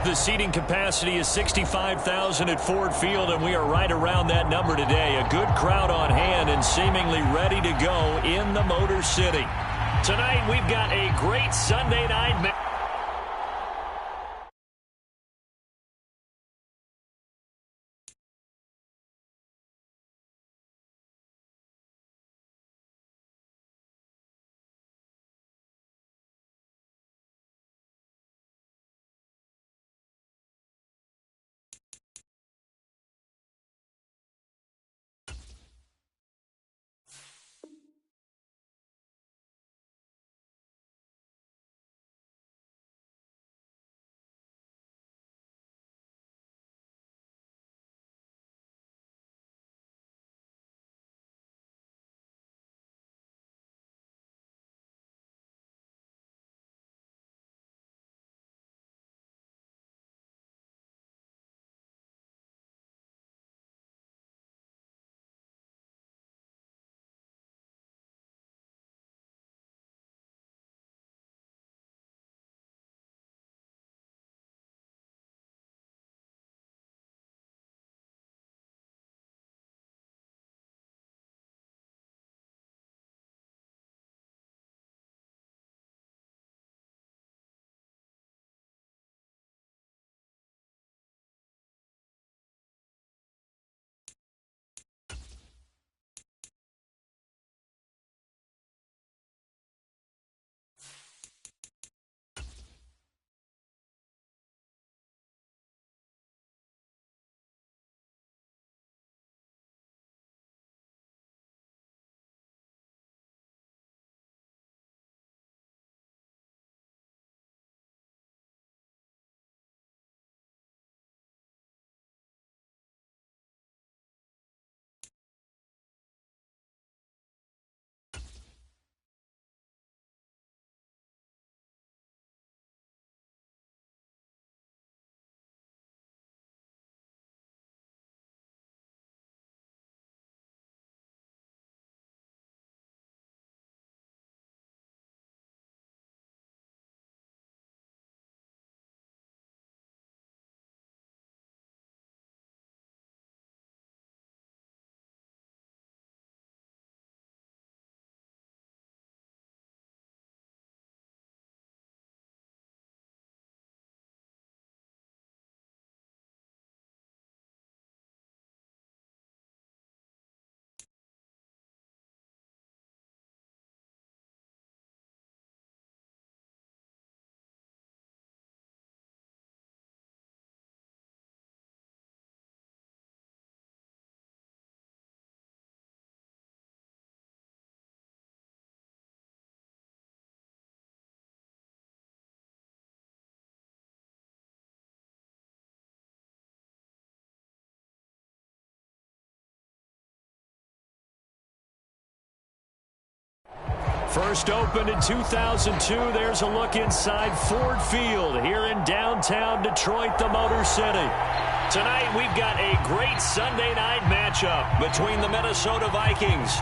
The seating capacity is 65,000 at Ford Field, and we are right around that number today. A good crowd on hand and seemingly ready to go in the Motor City. Tonight, we've got a great Sunday night match. First opened in 2002. There's a look inside Ford Field here in downtown Detroit, the Motor City. Tonight, we've got a great Sunday night matchup between the Minnesota Vikings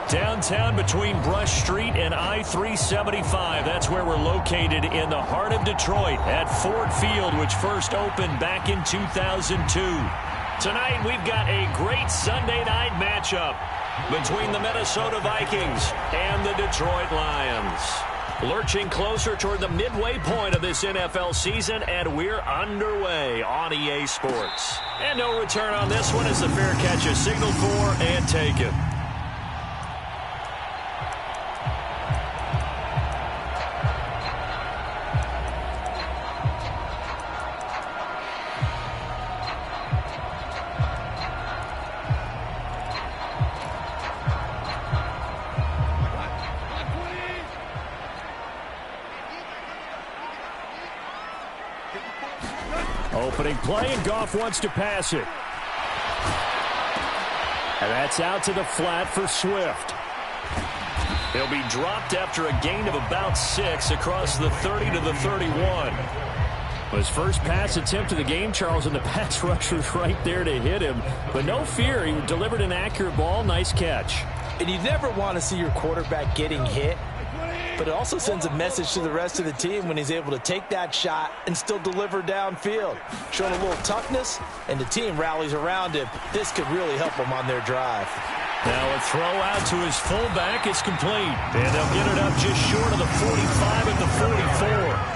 Downtown between Brush Street and I-375. That's where we're located in the heart of Detroit at Ford Field, which first opened back in 2002. Tonight, we've got a great Sunday night matchup between the Minnesota Vikings and the Detroit Lions. Lurching closer toward the midway point of this NFL season, and we're underway on EA Sports. And no return on this one as the fair catch is signaled for and taken. Opening play, and Goff wants to pass it. And that's out to the flat for Swift. He'll be dropped after a gain of about 6 across the 30 to the 31. His first pass attempt of the game, Charles, and the pass rush was right there to hit him. But no fear, he delivered an accurate ball. Nice catch. And you never want to see your quarterback getting hit. But it also sends a message to the rest of the team when he's able to take that shot and still deliver downfield. Showing a little toughness, and the team rallies around him. This could really help them on their drive. Now a throw out to his fullback is complete. And they'll get it up just short of the 45 at the 44.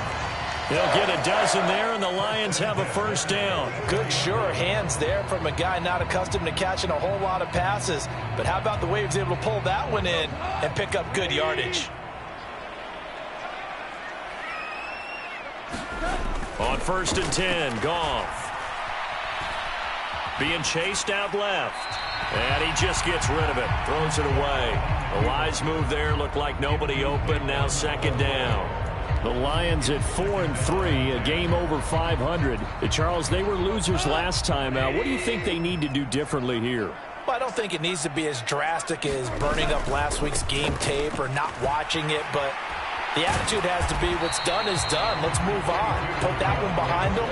They'll get a dozen there, and the Lions have a first down. Good, sure hands there from a guy not accustomed to catching a whole lot of passes. But how about the way he was able to pull that one in and pick up good yardage? On 1st and 10, Goff. Being chased out left. And he just gets rid of it. Throws it away. The Lions move there. Looked like nobody open. Now 2nd down. The Lions at 4-3, a game over 500. Charles, they were losers last time out. What do you think they need to do differently here? Well, I don't think it needs to be as drastic as burning up last week's game tape or not watching it, but the attitude has to be what's done is done. Let's move on. Put that one behind them,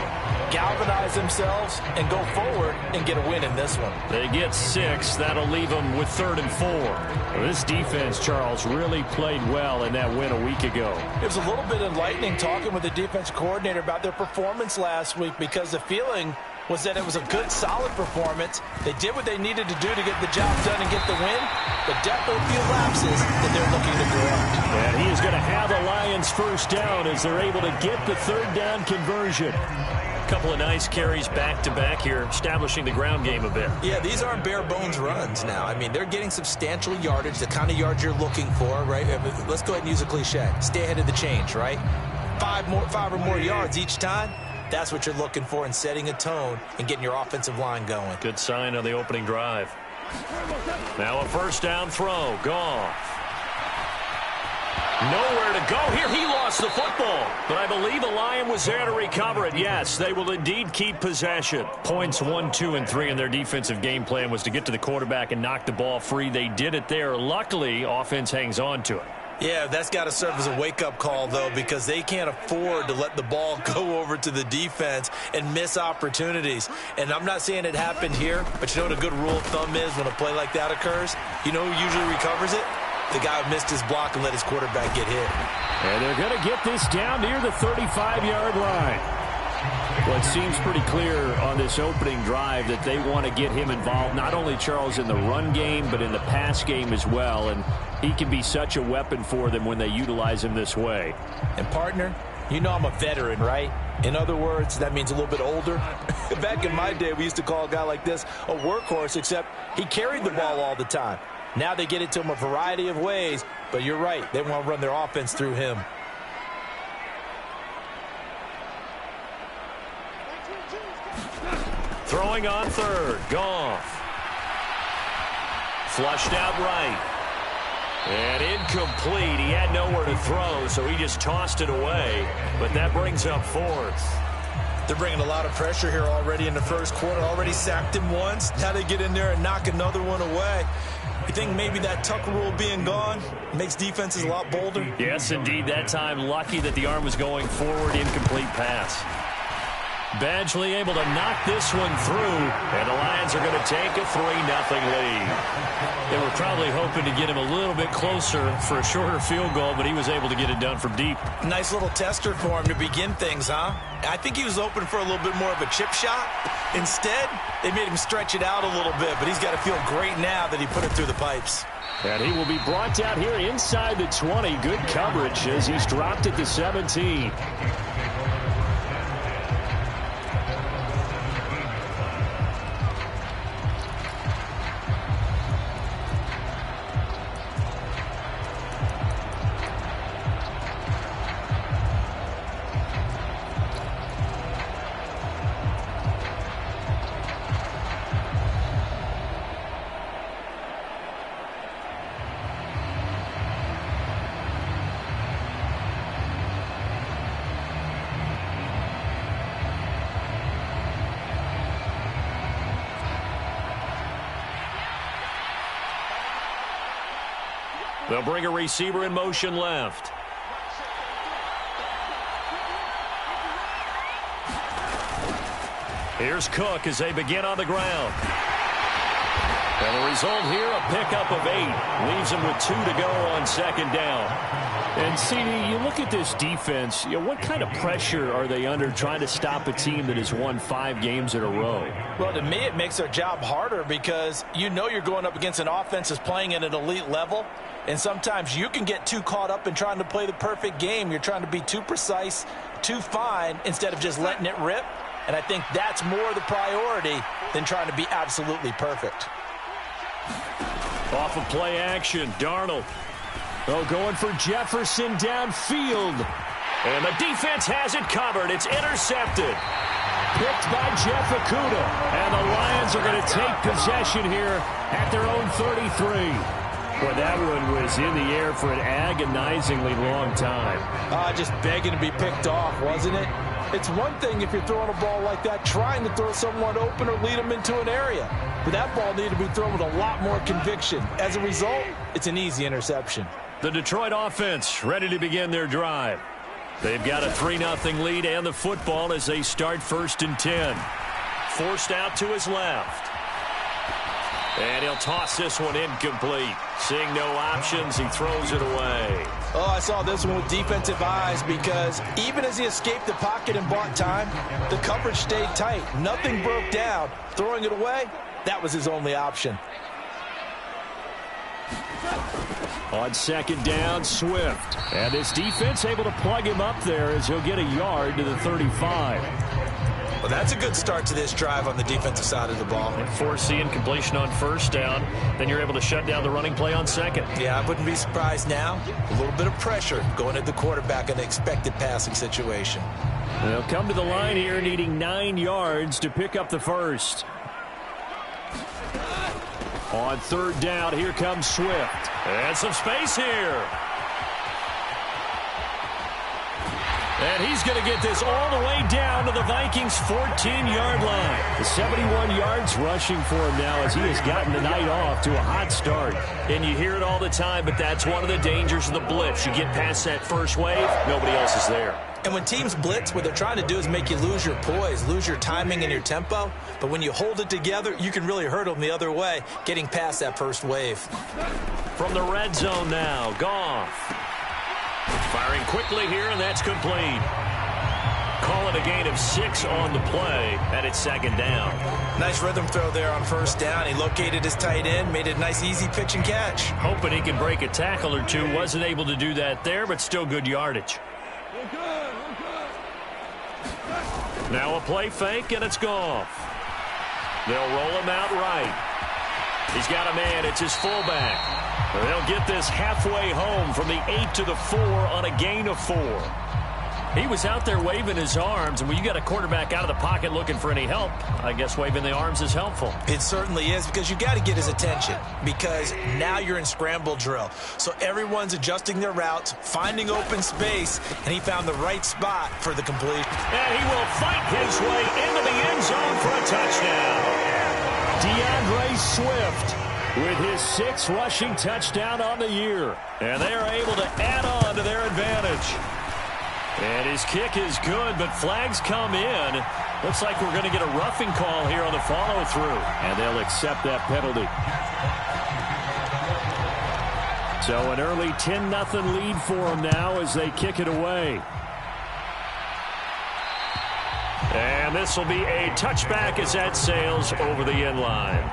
galvanize themselves, and go forward and get a win in this one. They get 6. That'll leave them with 3rd and 4. Well, this defense, Charles, really played well in that win a week ago. It was a little bit enlightening talking with the defense coordinator about their performance last week because the feeling was that it was a good, solid performance. They did what they needed to do to get the job done and get the win, but definitely a few lapses that they're looking to correct. And he is going to have the Lions first down as they're able to get the 3rd down conversion. A couple of nice carries back-to-back here, establishing the ground game a bit. Yeah, these aren't bare-bones runs now. I mean, they're getting substantial yardage, the kind of yards you're looking for, right? Let's go ahead and use a cliche. Stay ahead of the change, right? 5 or more yards each time. That's what you're looking for in setting a tone and getting your offensive line going. Good sign on the opening drive. Now a first down throw. Goff. Nowhere to go here. He lost the football. But I believe a Lion was there to recover it. Yes, they will indeed keep possession. Points 1, 2, and 3 in their defensive game plan was to get to the quarterback and knock the ball free. They did it there. Luckily, offense hangs on to it. Yeah, that's got to serve as a wake-up call, though, because they can't afford to let the ball go over to the defense and miss opportunities. And I'm not saying it happened here, but you know what a good rule of thumb is when a play like that occurs? You know who usually recovers it? The guy who missed his block and let his quarterback get hit. And they're going to get this down near the 35-yard line. Well, it seems pretty clear on this opening drive that they want to get him involved, not only, Charles, in the run game, but in the pass game as well. And he can be such a weapon for them when they utilize him this way. And, partner, you know I'm a veteran, right? In other words, that means a little bit older. Back in my day, we used to call a guy like this a workhorse, except he carried the ball all the time. Now they get it to him a variety of ways, but you're right. They want to run their offense through him. Throwing on 3rd. Goff. Flushed out right. And incomplete. He had nowhere to throw, so he just tossed it away. But that brings up 4th. They're bringing a lot of pressure here already in the first quarter. Already sacked him once. Now they get in there and knock another one away. You think maybe that Tucker rule being gone makes defenses a lot bolder? Yes, indeed. That time, lucky that the arm was going forward. Incomplete pass. Badgley able to knock this one through, and the Lions are going to take a 3-0 lead. They were probably hoping to get him a little bit closer for a shorter field goal, but he was able to get it done from deep. Nice little tester for him to begin things, huh? I think he was open for a little bit more of a chip shot. Instead, they made him stretch it out a little bit, but he's got to feel great now that he put it through the pipes. And he will be brought down here inside the 20. Good coverage as he's dropped at the 17. They'll bring a receiver in motion left. Here's Cook as they begin on the ground. And the result here, a pickup of 8. Leaves them with 2 to go on second down. And, CD, you look at this defense, what kind of pressure are they under trying to stop a team that has won 5 games in a row? Well, to me, it makes their job harder because you're going up against an offense that's playing at an elite level. And sometimes you can get too caught up in trying to play the perfect game. You're trying to be too precise, too fine, instead of just letting it rip. And I think that's more the priority than trying to be absolutely perfect. Off of play action, Darnold. Oh, going for Jefferson downfield. And the defense has it covered. It's intercepted. Picked by Jeff Okudah. And the Lions are going to take possession here at their own 33. Well, that one was in the air for an agonizingly long time. Just begging to be picked off, wasn't it? It's one thing if you're throwing a ball like that, trying to throw someone open or lead them into an area. But that ball needed to be thrown with a lot more conviction. As a result, it's an easy interception. The Detroit offense ready to begin their drive. They've got a 3-0 lead and the football as they start 1st and 10. Forced out to his left. And he'll toss this one incomplete. Seeing no options, he throws it away. Oh, I saw this one with defensive eyes because even as he escaped the pocket and bought time, the coverage stayed tight. Nothing broke down. Throwing it away, that was his only option. On second down, Swift. And this defense able to plug him up there as he'll get a yard to the 35. Well, that's a good start to this drive on the defensive side of the ball. Force the incompletion on first down. Then you're able to shut down the running play on second. Yeah, I wouldn't be surprised now. A little bit of pressure going at the quarterback in an expected passing situation. They'll come to the line here needing 9 yards to pick up the first. On third down, here comes Swift. And some space here. And he's going to get this all the way down to the Vikings' 14-yard line. The 71 yards rushing for him now as he has gotten the night off to a hot start. And you hear it all the time, but that's one of the dangers of the blitz. You get past that first wave, nobody else is there. And when teams blitz, what they're trying to do is make you lose your poise, lose your timing and your tempo. But when you hold it together, you can really hurt them the other way, getting past that first wave. From the red zone now, Goff. Firing quickly here, and that's complete. Call it a gain of 6 on the play, and it's second down. Nice rhythm throw there on first down. He located his tight end, made it a nice easy pitch and catch. Hoping he could break a tackle or two. Wasn't able to do that there, but still good yardage. Now a play fake, and it's Goff. They'll roll him out right. He's got a man. It's his fullback. They'll get this halfway home from the 8 to the 4 on a gain of 4. He was out there waving his arms, and when you got a quarterback out of the pocket looking for any help, I guess waving the arms is helpful. It certainly is, because you got to get his attention, because now you're in scramble drill. So everyone's adjusting their routes, finding open space, and he found the right spot for the completion. And he will fight his way into the end zone for a touchdown. DeAndre Swift with his 6th rushing touchdown on the year. And they are able to add on to their advantage. And his kick is good, but flags come in. Looks like we're going to get a roughing call here on the follow-through. And they'll accept that penalty. So an early 10-0 lead for them now as they kick it away. And this will be a touchback as that sails over the end line.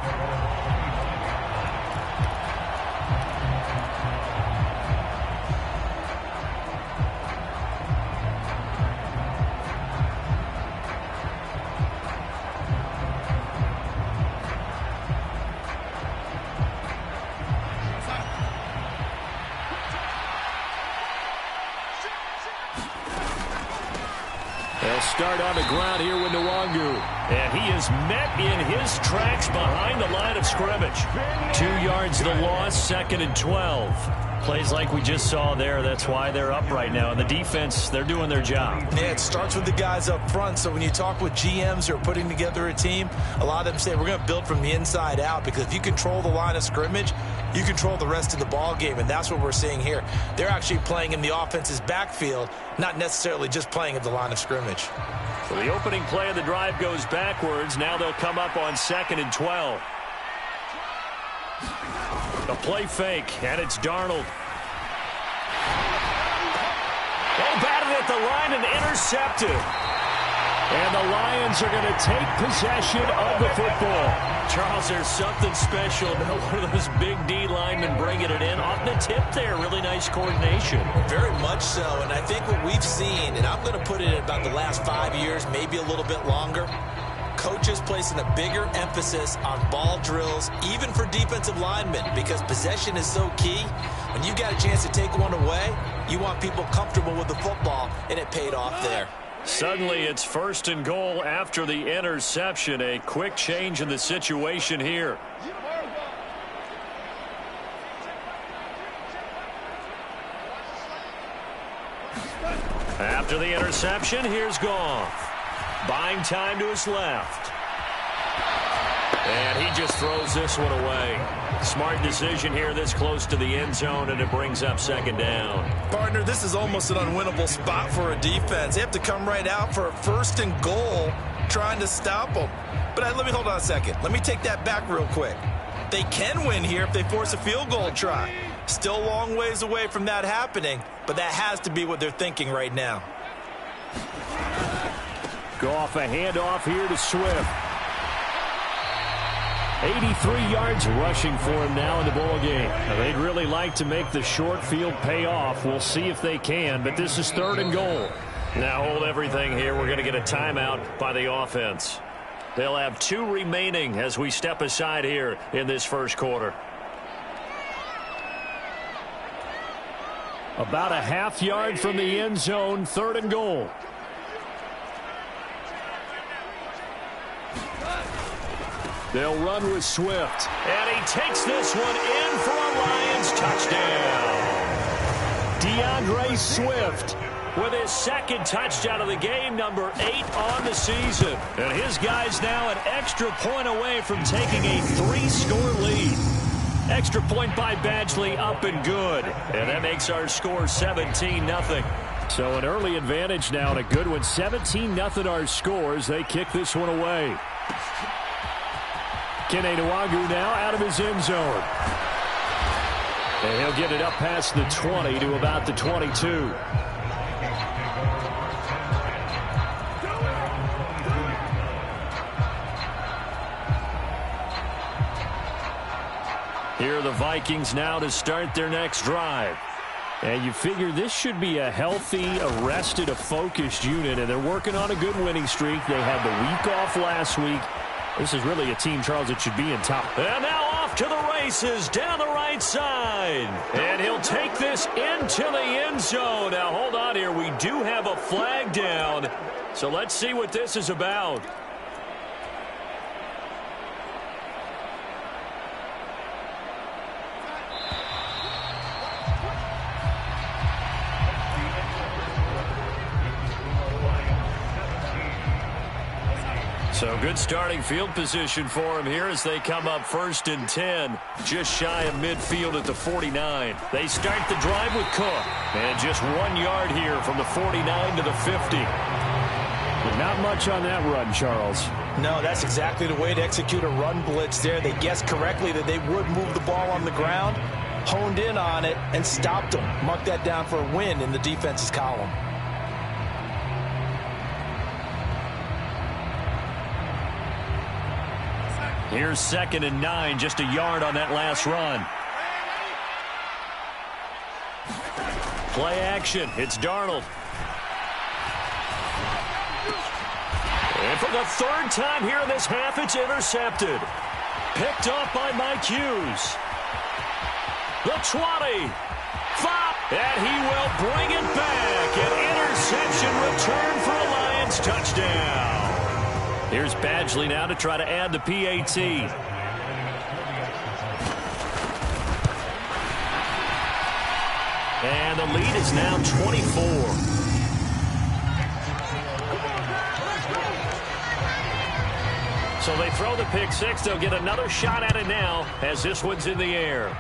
They'll start on the ground here with Nwangu. And he is met in his tracks behind the line of scrimmage. 2 yards the loss, 2nd and 12. Plays like we just saw there. That's why they're up right now. And the defense, they're doing their job. Yeah, it starts with the guys up front. So when you talk with GMs who are putting together a team, a lot of them say we're going to build from the inside out, because if you control the line of scrimmage, you control the rest of the ball game, and that's what we're seeing here. They're actually playing in the offense's backfield, not necessarily just playing at the line of scrimmage. So the opening play of the drive goes backwards. Now they'll come up on 2nd and 12. A play fake, and it's Darnold. Oh, batted at the line and intercepted. And the Lions are going to take possession of the football. Charles, there's something special about one of those big D linemen bringing it in. Off the tip there, really nice coordination. Very much so, and I think what we've seen, and I'm going to put it in about the last 5 years, maybe a little bit longer, coaches placing a bigger emphasis on ball drills, even for defensive linemen, because possession is so key. When you got a chance to take one away, you want people comfortable with the football, and it paid off there. Suddenly it's 1st and goal after the interception. A quick change in the situation here. After the interception, here's Goff. Buying time to his left. And he just throws this one away. Smart decision here this close to the end zone, and it brings up 2nd down. Partner, this is almost an unwinnable spot for a defense. They have to come right out for a 1st and goal trying to stop them. But let me hold on a second. Let me take that back real quick. They can win here if they force a field goal try. Still a long ways away from that happening, but that has to be what they're thinking right now. Goff, a handoff here to Swift. 83 yards rushing for him now in the ball game. Now, they'd really like to make the short field pay off. We'll see if they can, but this is 3rd and goal. Now hold everything here. We're going to get a timeout by the offense. They'll have 2 remaining as we step aside here in this first quarter. About a half yard from the end zone, 3rd and goal. They'll run with Swift. And he takes this one in for a Lions touchdown. DeAndre Swift with his 2nd touchdown of the game, number 8 on the season. And his guys now an extra point away from taking a 3-score lead. Extra point by Badgley, up and good. And that makes our score 17-0. So an early advantage now and a good one. 17-0 our scores. They kick this one away. Kene Nwangu now out of his end zone. And he'll get it up past the 20 to about the 22. Here are the Vikings now to start their next drive. And you figure this should be a healthy, a rested, a focused unit, and they're working on a good winning streak. They had the week off last week. This is really a team, Charles, that should be in top. And now off to the races down the right side. And he'll take this into the end zone. Now, hold on here. We do have a flag down. So let's see what this is about. So good starting field position for him here as they come up 1st and 10, just shy of midfield at the 49. They start the drive with Cook, and just 1 yard here from the 49 to the 50. But not much on that run, Charles. No, that's exactly the way to execute a run blitz there. They guessed correctly that they would move the ball on the ground, honed in on it, and stopped them. Mark that down for a win in the defense's column. Here's 2nd and 9, just a yard on that last run. Play action. It's Darnold. And for the 3rd time here in this half, it's intercepted. Picked up by Mike Hughes. The 20. 5. And he will bring it back. An interception return for a Lions touchdown. Here's Badgley now to try to add the PAT. And the lead is now 24. So they throw the pick six. They'll get another shot at it now as this one's in the air.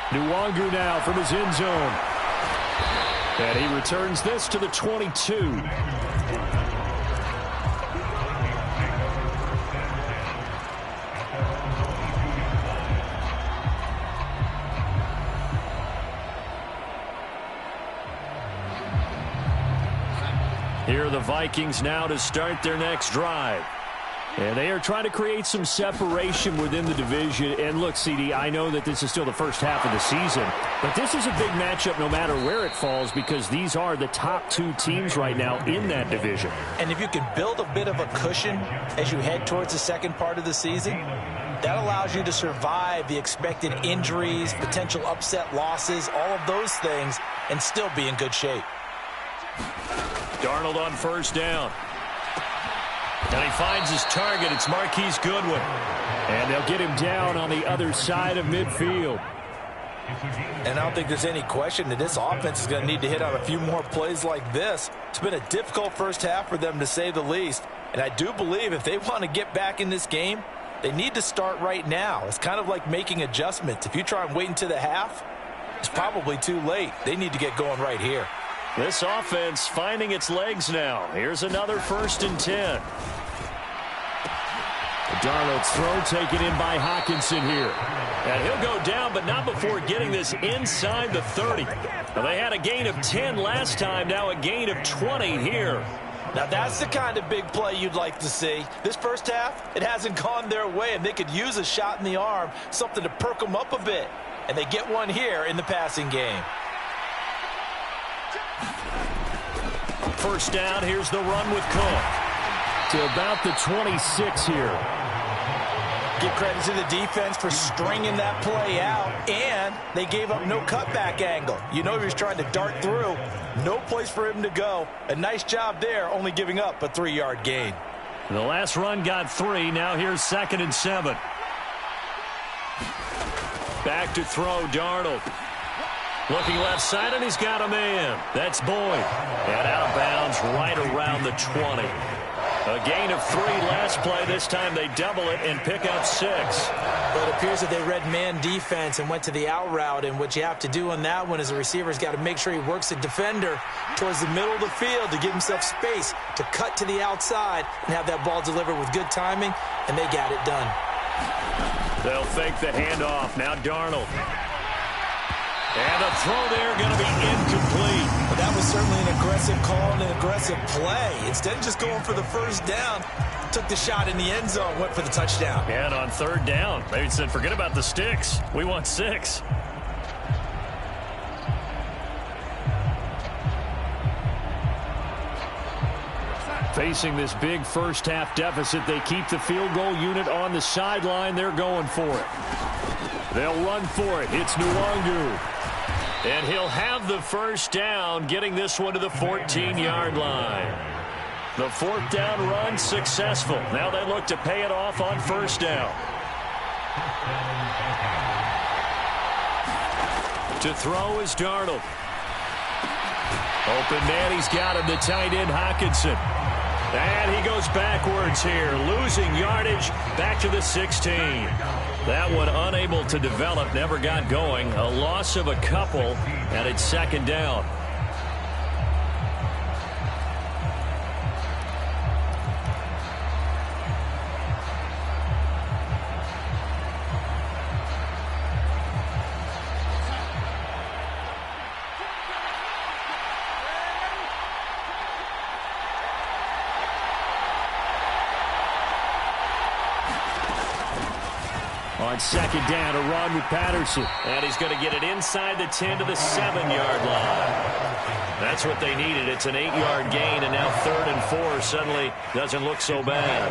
Nwangu now from his end zone. And he returns this to the 22. Here are the Vikings now to start their next drive. And they are trying to create some separation within the division. And look, CD, I know that this is still the first half of the season, but this is a big matchup no matter where it falls because these are the top 2 teams right now in that division. And if you can build a bit of a cushion as you head towards the second part of the season, that allows you to survive the expected injuries, potential upset losses, all of those things, and still be in good shape. Darnold on 1st down. And he finds his target. It's Marquise Goodwin. And they'll get him down on the other side of midfield. And I don't think there's any question that this offense is going to need to hit on a few more plays like this. It's been a difficult first half for them, to say the least. And I do believe if they want to get back in this game, they need to start right now. It's kind of like making adjustments. If you try and wait until the half, it's probably too late. They need to get going right here. This offense finding its legs now. Here's another 1st and 10. Darnold's throw taken in by Hawkinson here. And he'll go down, but not before getting this inside the 30. Now, they had a gain of 10 last time, now a gain of 20 here. Now, that's the kind of big play you'd like to see. This first half, it hasn't gone their way, and they could use a shot in the arm, something to perk them up a bit. And they get one here in the passing game. 1st down, here's the run with Cook. To about the 26 here. Give credit to the defense for stringing that play out, and they gave up no cutback angle. You know he was trying to dart through. No place for him to go. A nice job there, only giving up a 3-yard gain. The last run got 3. Now here's 2nd and 7. Back to throw, Darnold. Looking left side, and he's got a man. That's Boyd. And out of bounds right around the 20. A gain of 3 last play. This time they double it and pick up 6. Well, it appears that they read man defense and went to the out route. And what you have to do on that one is the receiver's got to make sure he works the defender towards the middle of the field to give himself space to cut to the outside and have that ball delivered with good timing. And they got it done. They'll fake the handoff. Now Darnold. And a throw there going to be incomplete. But that was certainly an aggressive call and an aggressive play. Instead of just going for the 1st down, took the shot in the end zone, went for the touchdown. And on 3rd down, they said, forget about the sticks. We want 6. Facing this big first half deficit, they keep the field goal unit on the sideline. They're going for it. They'll run for it. It's Nwangu. And he'll have the 1st down, getting this one to the 14-yard line. The 4th down run successful. Now they look to pay it off on 1st down. To throw is Darnold. Open man, he's got him, the tight end, Hockenson. And he goes backwards here, losing yardage back to the 16. That one unable to develop, never got going. A loss of a couple, and it's second down. On second down, a run with Patterson. And he's going to get it inside the 10 to the 7-yard line. That's what they needed. It's an 8-yard gain, and now 3rd and 4 suddenly doesn't look so bad.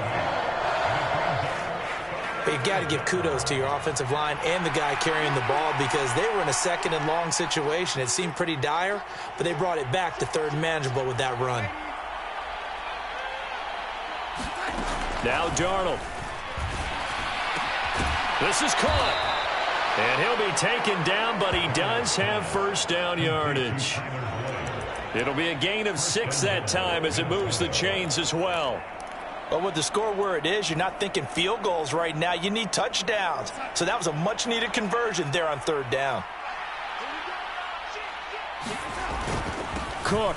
But you've got to give kudos to your offensive line and the guy carrying the ball because they were in a 2nd and long situation. It seemed pretty dire, but they brought it back to 3rd and manageable with that run. Now Darnold. This is caught. And he'll be taken down, but he does have first down yardage. It'll be a gain of 6 that time as it moves the chains as well. Well, with the score where it is, you're not thinking field goals right now. You need touchdowns. So that was a much-needed conversion there on 3rd down. Cook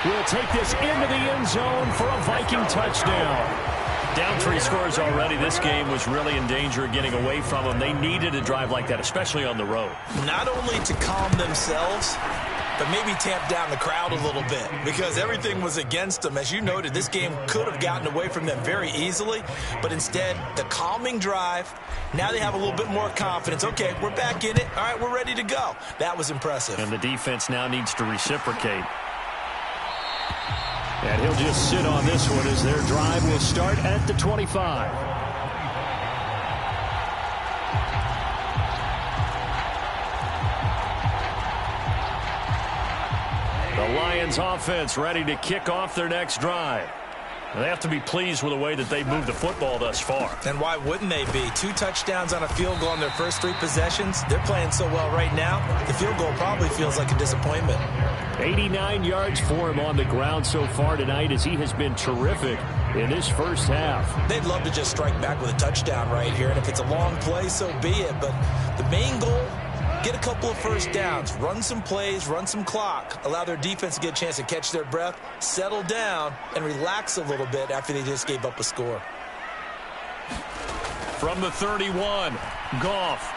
will take this into the end zone for a Viking touchdown. Down 3 scores already. This game was really in danger of getting away from them. They needed a drive like that, especially on the road. Not only to calm themselves, but maybe tamp down the crowd a little bit because everything was against them. As you noted, this game could have gotten away from them very easily, but instead, the calming drive, now they have a little bit more confidence. Okay, we're back in it. All right, we're ready to go. That was impressive. And the defense now needs to reciprocate. And he'll just sit on this one as their drive will start at the 25. The Lions offense ready to kick off their next drive. They have to be pleased with the way that they've moved the football thus far. And why wouldn't they be? 2 touchdowns on a field goal in their first 3 possessions. They're playing so well right now, the field goal probably feels like a disappointment. 89 yards for him on the ground so far tonight as he has been terrific in this first half. They'd love to just strike back with a touchdown right here, and if it's a long play, so be it. But the main goal, get a couple of first downs, run some plays, run some clock, allow their defense to get a chance to catch their breath, settle down, and relax a little bit after they just gave up a score. From the 31, Goff.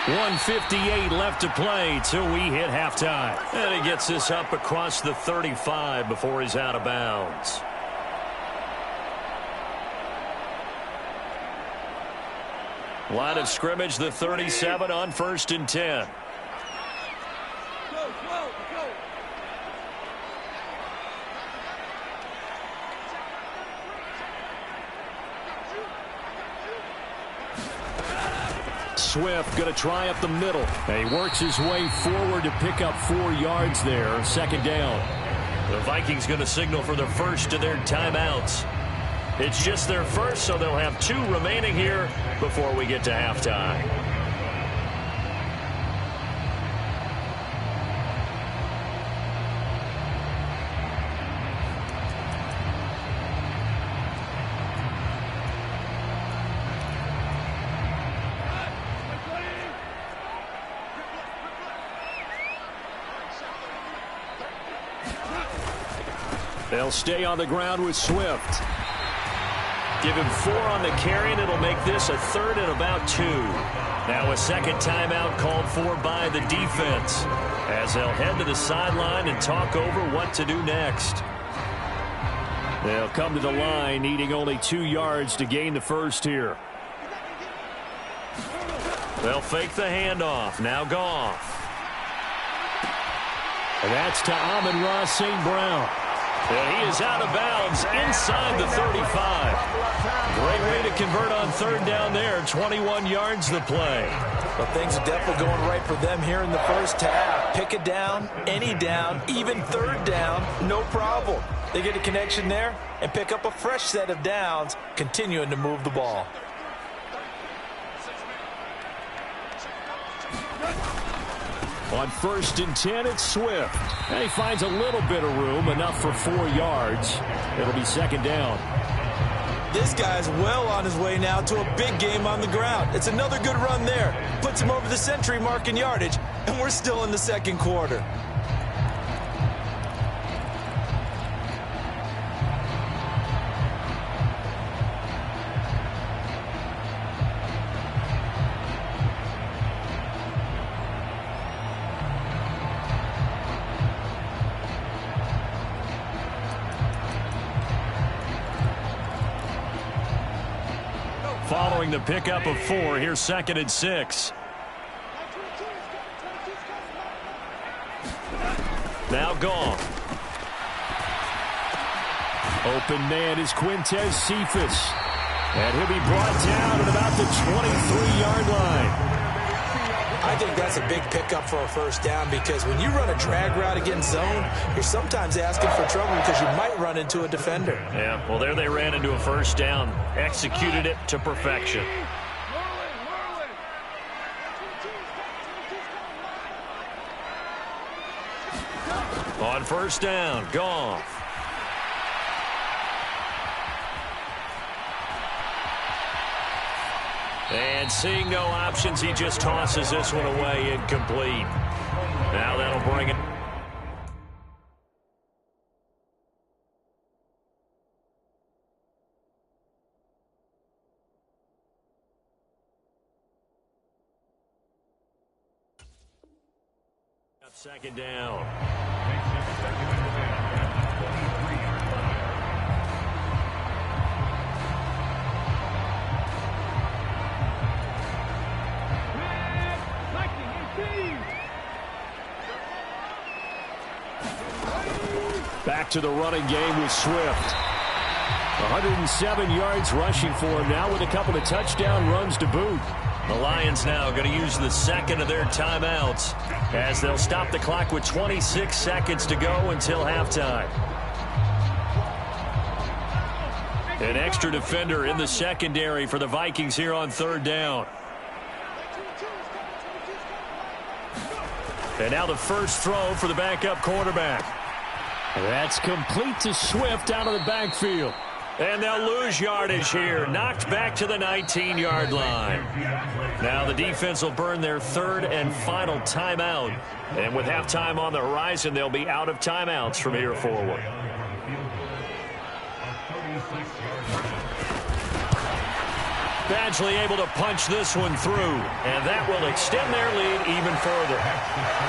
1:58 left to play till we hit halftime. And he gets this up across the 35 before he's out of bounds. Line of scrimmage, the 37 on 1st and 10. Swift going to try up the middle. And he works his way forward to pick up 4 yards there. 2nd down. The Vikings going to signal for their first of their timeouts. It's just their first, so they'll have 2 remaining here before we get to halftime. They'll stay on the ground with Swift. Give him 4 on the carry, and it'll make this a 3rd and about 2. Now a second timeout called for by the defense as they'll head to the sideline and talk over what to do next. They'll come to the line needing only 2 yards to gain the first here. They'll fake the handoff. Now Goff. And that's to Amon-Ra St. Brown. And he is out of bounds inside the 35. Great way to convert on 3rd down there. 21 yards the play. Well, things are definitely going right for them here in the first half. Pick a down, any down, even 3rd down, no problem. They get a connection there and pick up a fresh set of downs, continuing to move the ball. On 1st and 10, it's Swift. And he finds a little bit of room, enough for 4 yards. It'll be 2nd down. This guy's well on his way now to a big game on the ground. It's another good run there. Puts him over the century mark in yardage, and we're still in the 2nd quarter. Following the pickup of 4, here's 2nd and 6. Now gone. Open man is Quintez Cephas. And he'll be brought down at about the 23-yard line. I think that's a big pickup for a 1st down because when you run a drag route against zone, you're sometimes asking for trouble because you might run into a defender. Yeah, well, there they ran into a 1st down. Executed it to perfection. On 1st down, gone. And seeing no options, he just tosses this one away incomplete. Now that'll bring it. Up 2nd down. Back to the running game with Swift. 107 yards rushing for him now with a couple of touchdown runs to boot. The Lions now going to use the 2nd of their timeouts as they'll stop the clock with 26 seconds to go until halftime. An extra defender in the secondary for the Vikings here on 3rd down. And now the first throw for the backup quarterback. That's complete to Swift out of the backfield. And they'll lose yardage here. Knocked back to the 19-yard line. Now the defense will burn their 3rd and final timeout. And with halftime on the horizon, they'll be out of timeouts from here forward. Badgley able to punch this one through, and that will extend their lead even further.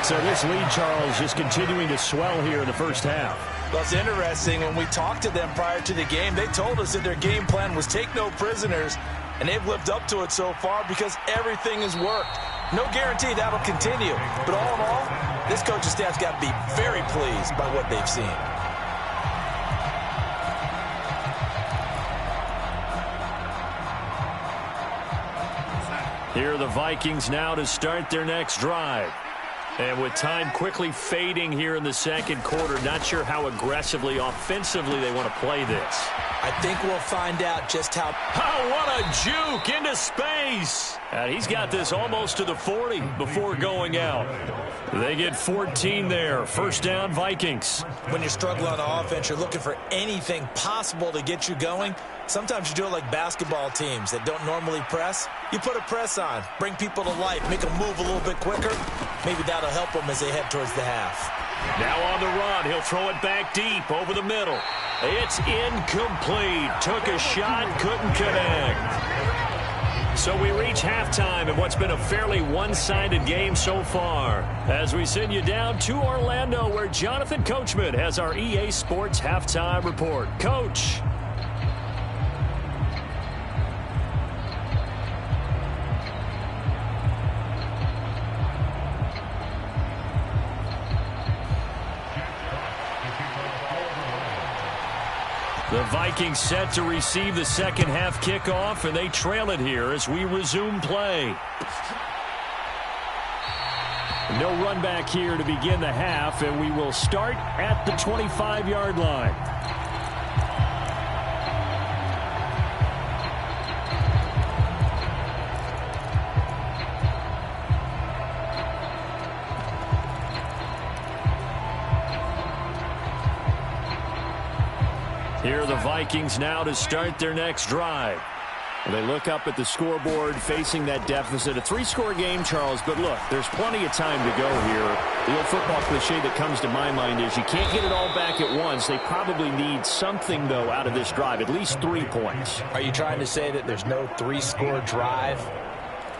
So this lead, Charles, just continuing to swell here in the 1st half. Well, it's interesting. When we talked to them prior to the game, they told us that their game plan was take no prisoners, and they've lived up to it so far because everything has worked. No guarantee that'll continue, but all in all, this coaching staff's got to be very pleased by what they've seen. Here are the Vikings now to start their next drive. And with time quickly fading here in the 2nd quarter, not sure how aggressively, offensively they want to play this. I think we'll find out just how. Oh, what a juke into space. And he's got this almost to the 40 before going out. They get 14 there. 1st down, Vikings. When you're struggling on offense, you're looking for anything possible to get you going. Sometimes you do it like basketball teams that don't normally press. You put a press on, bring people to life, make them move a little bit quicker. Maybe that'll help them as they head towards the half. Now on the run, he'll throw it back deep over the middle. It's incomplete. Took a shot, couldn't connect. So we reach halftime in what's been a fairly one-sided game so far. As we send you down to Orlando, where Jonathan Coachman has our EA Sports Halftime Report. Coach. The Vikings set to receive the 2nd half kickoff, and they trail it here as we resume play. No run back here to begin the half, and we will start at the 25-yard line. Vikings now to start their next drive. They look up at the scoreboard facing that deficit. A 3-score game, Charles, but look, there's plenty of time to go here. The old football cliche that comes to my mind is you can't get it all back at once. They probably need something, though, out of this drive, at least 3 points. Are you trying to say that there's no 3-score drive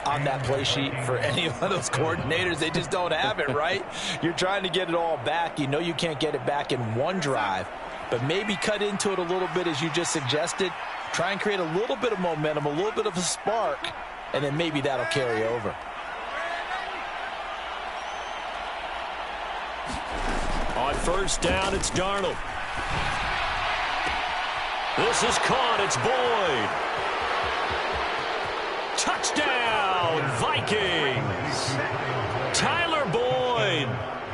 on that play sheet for any of those coordinators? They just don't have it, right? You're trying to get it all back. You know you can't get it back in one drive, but maybe cut into it a little bit as you just suggested. Try and create a little bit of momentum, a little bit of a spark, and then maybe that'll carry over. On first down, it's Darnold. This is caught. It's Boyd. Touchdown, Vikings. Tyler Boyd,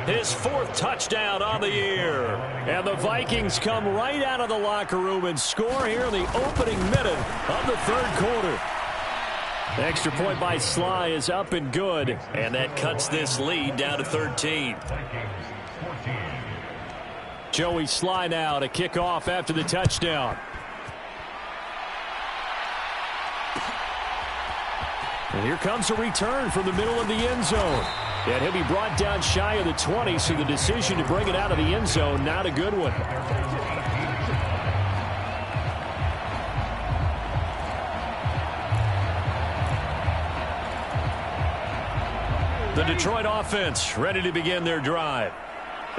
his 4th touchdown on the year. And the Vikings come right out of the locker room and score here in the opening minute of the 3rd quarter. The extra point by Sly is up and good, and that cuts this lead down to 13. Joey Sly now to kick off after the touchdown. And here comes a return from the middle of the end zone. And he'll be brought down shy of the 20, so the decision to bring it out of the end zone, not a good one. The Detroit offense ready to begin their drive.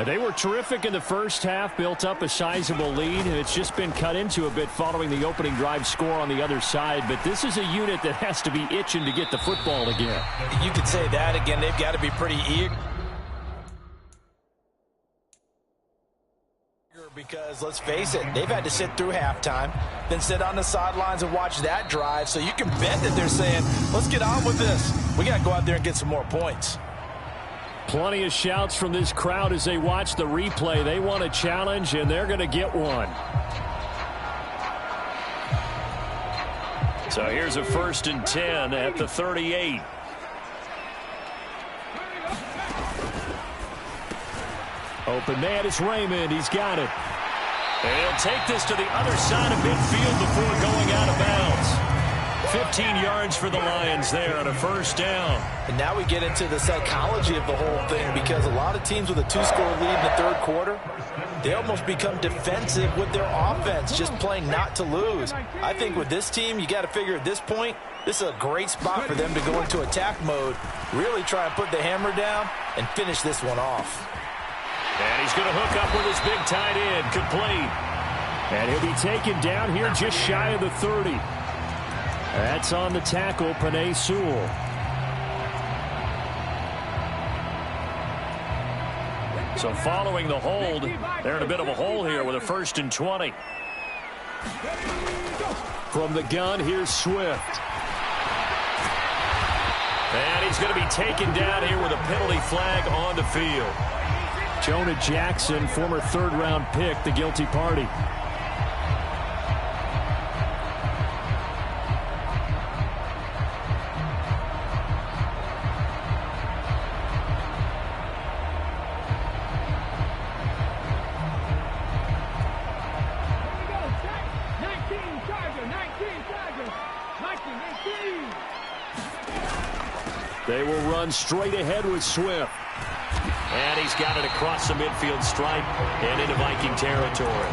They were terrific in the first half, built up a sizable lead, and it's just been cut into a bit following the opening drive score on the other side. But this is a unit that has to be itching to get the football again. You could say that again. They've got to be pretty eager. Because, let's face it, they've had to sit through halftime, then sit on the sidelines and watch that drive. So you can bet that they're saying, let's get on with this. We got to go out there and get some more points. Plenty of shouts from this crowd as they watch the replay. They want a challenge, and they're going to get one. So here's a 1st and 10 at the 38. Open man is Raymond. He's got it. And he'll take this to the other side of midfield before going out of bounds. 15 yards for the Lions there on a 1st down. And now we get into the psychology of the whole thing, because a lot of teams with a 2-score lead in the 3rd quarter, they almost become defensive with their offense, just playing not to lose. I think with this team, you got to figure at this point, this is a great spot for them to go into attack mode, really try and put the hammer down and finish this one off. And he's going to hook up with his big tight end, complete. And he'll be taken down here just shy of the 30. That's on the tackle, Penei Sewell. So following the hold, they're in a bit of a hole here with a 1st and 20. From the gun, here's Swift. And he's going to be taken down here with a penalty flag on the field. Jonah Jackson, former 3rd-round pick, the guilty party. They will run straight ahead with Swift. And he's got it across the midfield stripe and into Viking territory.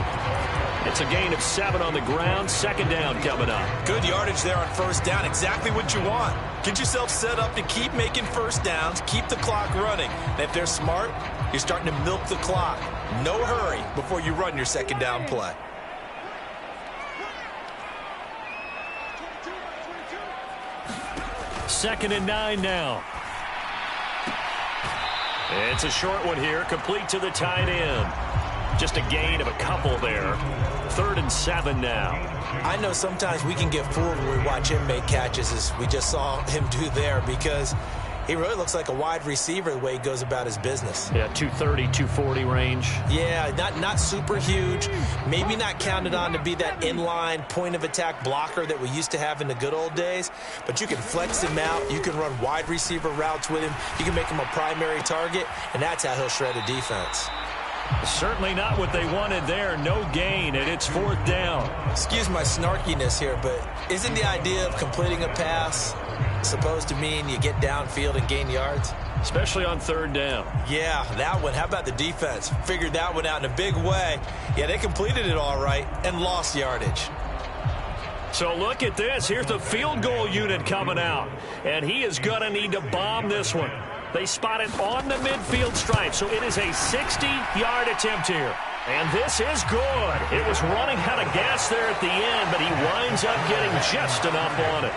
It's a gain of 7 on the ground. 2nd down coming up. Good yardage there on 1st down. Exactly what you want. Get yourself set up to keep making 1st downs. Keep the clock running. And if they're smart, you're starting to milk the clock. No hurry before you run your 2nd down play. Second and 9 now. It's a short one here, complete to the tight end. Just a gain of a couple there. 3rd and 7 now. I know sometimes we can get fooled when we watch him make catches, as we just saw him do there, because he really looks like a wide receiver the way he goes about his business. Yeah, 230, 240 range. Yeah, not super huge. Maybe not counted on to be that inline point-of-attack blocker that we used to have in the good old days. But you can flex him out. You can run wide receiver routes with him. You can make him a primary target, and that's how he'll shred a defense. Certainly not what they wanted there. No gain, and it's 4th down. Excuse my snarkiness here, but isn't the idea of completing a pass supposed to mean you get downfield and gain yards? Especially on 3rd down. Yeah, that one. How about the defense? Figured that one out in a big way. Yeah, they completed it all right and lost yardage. So look at this. Here's the field goal unit coming out. And he is going to need to bomb this one. They spot it on the midfield stripe, so it is a 60-yard attempt here. And this is good. It was running out of gas there at the end, but he winds up getting just enough on it.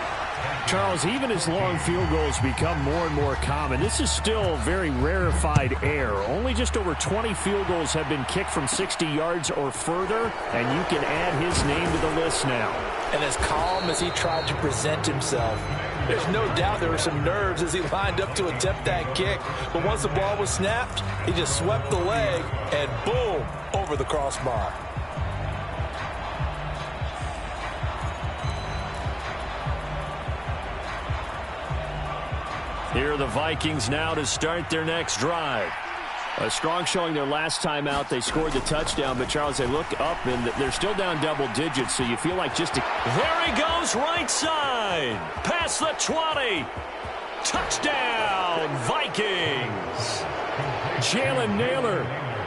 Charles, even as long field goals become more and more common, this is still very rarefied air. Only just over 20 field goals have been kicked from 60 yards or further, and you can add his name to the list now. And as calm as he tried to present himself, there's no doubt there were some nerves as he lined up to attempt that kick. But once the ball was snapped, he just swept the leg and boom, over the crossbar. Here are the Vikings now to start their next drive. A strong showing their last time out. They scored the touchdown, but, Charles, they look up, and they're still down double digits, so you feel like just a... There he goes, right side. Past the 20. Touchdown, Vikings. Jalen Naylor.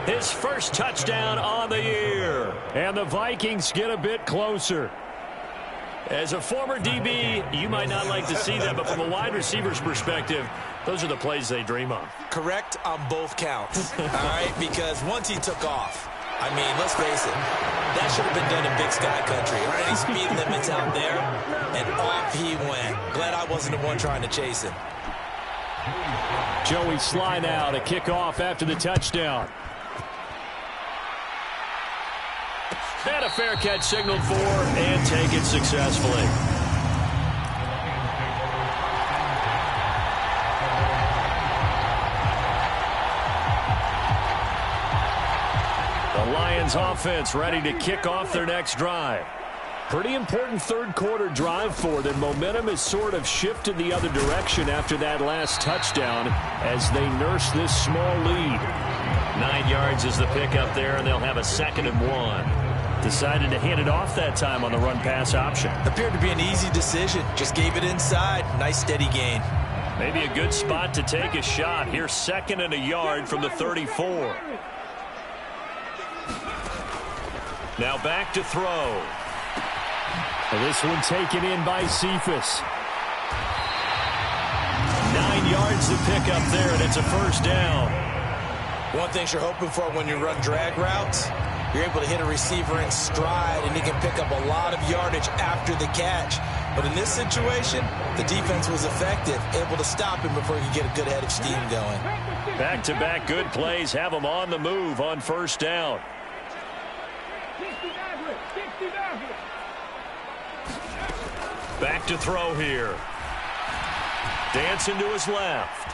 His first touchdown on the year. And the Vikings get a bit closer. As a former DB, you might not like to see that, but from a wide receiver's perspective, those are the plays they dream of. Correct on both counts, all right? Because once he took off, I mean, let's face it, that should have been done in Big Sky Country. Already speed limits out there, and off he went. Glad I wasn't the one trying to chase him. Joey Sly now to kick off after the touchdown. And a fair catch signaled for, and take it successfully. The Lions offense ready to kick off their next drive. Pretty important third quarter drive for them. Momentum has sort of shifted the other direction after that last touchdown as they nurse this small lead. 9 yards is the pickup there, and they'll have a 2nd and 1. Decided to hand it off that time on the run-pass option. Appeared to be an easy decision. Just gave it inside. Nice steady gain. Maybe a good spot to take a shot. Here's 2nd and a yard from the 34. Now back to throw. This one taken in by Cephas. 9 yards to pick up there, and it's a first down. One thing you're hoping for when you run drag routes, you're able to hit a receiver in stride, and he can pick up a lot of yardage after the catch. But in this situation, the defense was effective, able to stop him before he could get a good head of steam going. Back-to-back good plays have them on the move on first down. Back to throw here. Dancing to his left.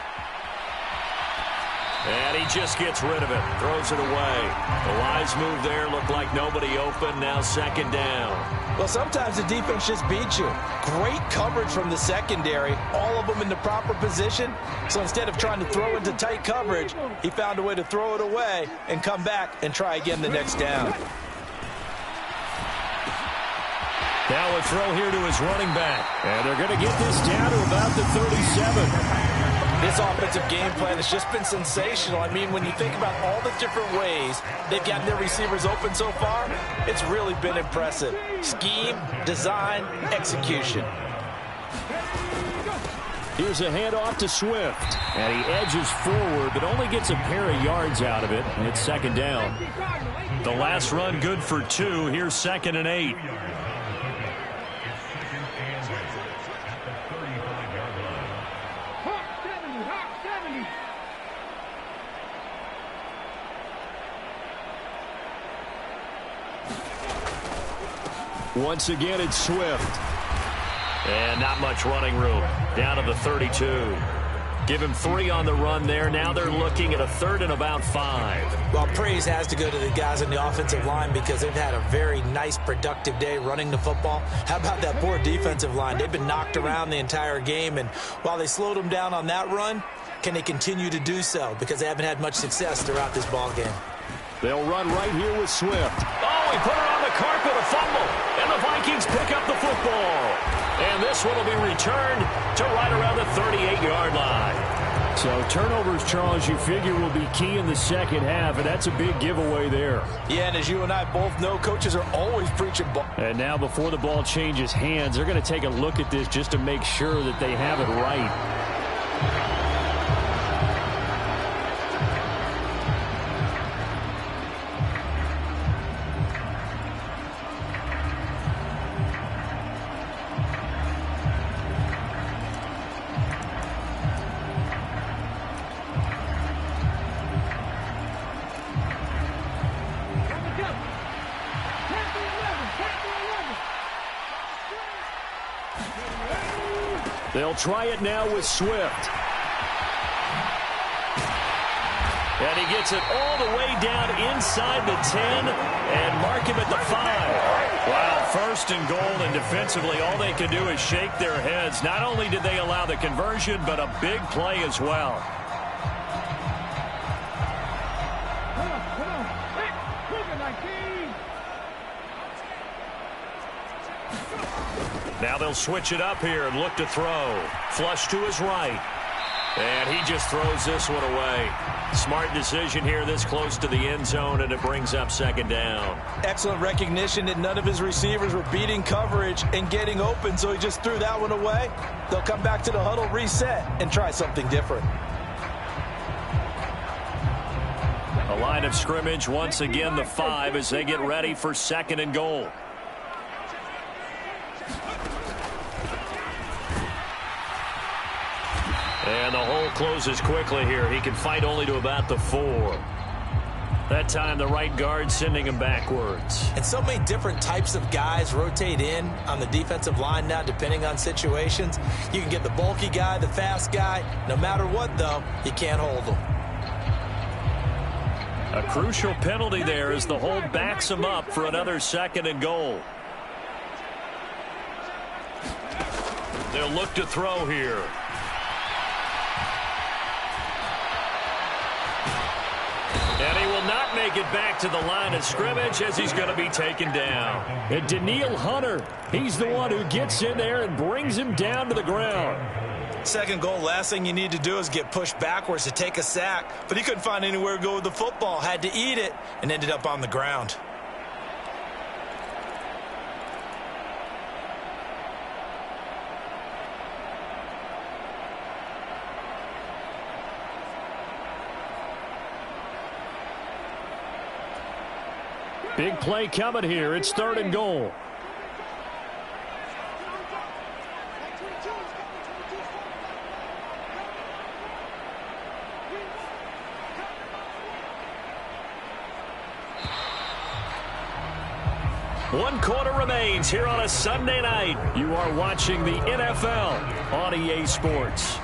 And he just gets rid of it. Throws it away. The wise move there. Looked like nobody open. Now 2nd down. Well, sometimes the defense just beats you. Great coverage from the secondary. All of them in the proper position. So instead of trying to throw into tight coverage, he found a way to throw it away and come back and try again the next down. Now a throw here to his running back. And they're going to get this down to about the 37. This offensive game plan has just been sensational. I mean, when you think about all the different ways they've gotten their receivers open so far, it's really been impressive. Scheme, design, execution. Here's a handoff to Swift. And he edges forward, but only gets a pair of yards out of it. And it's 2nd down. The last run good for 2. Here's 2nd and 8. Once again, it's Swift. And not much running room. Down to the 32. Give him 3 on the run there. Now they're looking at a 3rd and about 5. Well, praise has to go to the guys on the offensive line because they've had a very nice, productive day running the football. How about that poor defensive line? They've been knocked around the entire game, and while they slowed them down on that run, can they continue to do so? Because they haven't had much success throughout this ball game. They'll run right here with Swift. Oh, he put it on the carpet, a fumble. And the Vikings pick up the football. And this one will be returned to right around the 38-yard line. So turnovers, Charles, you figure will be key in the second half, and that's a big giveaway there. Yeah, and as you and I both know, coaches are always preaching ball. And now before the ball changes hands, they're going to take a look at this just to make sure that they have it right. They'll try it now with Swift. And he gets it all the way down inside the 10 and mark him at the 5. Wow, first and goal, and defensively all they can do is shake their heads. Not only did they allow the conversion, but a big play as well. Now they'll switch it up here and look to throw. Flush to his right. And he just throws this one away. Smart decision here this close to the end zone, and it brings up second down. Excellent recognition that none of his receivers were beating coverage and getting open, so he just threw that one away. They'll come back to the huddle, reset, and try something different. A line of scrimmage, once again the 5 as they get ready for second and goal. And the hole closes quickly here. He can fight only to about the 4. That time the right guard sending him backwards. And so many different types of guys rotate in on the defensive line now depending on situations. You can get the bulky guy, the fast guy. No matter what, though, you can't hold them. A crucial penalty there as the hold backs him up for another second and goal. They'll look to throw here. And he will not make it back to the line of scrimmage as he's going to be taken down. And Daniil Hunter, he's the one who gets in there and brings him down to the ground. Second goal, last thing you need to do is get pushed backwards to take a sack. But he couldn't find anywhere to go with the football. Had to eat it and ended up on the ground. Big play coming here. It's third and goal. One quarter remains here on a Sunday night. You are watching the NFL on EA Sports.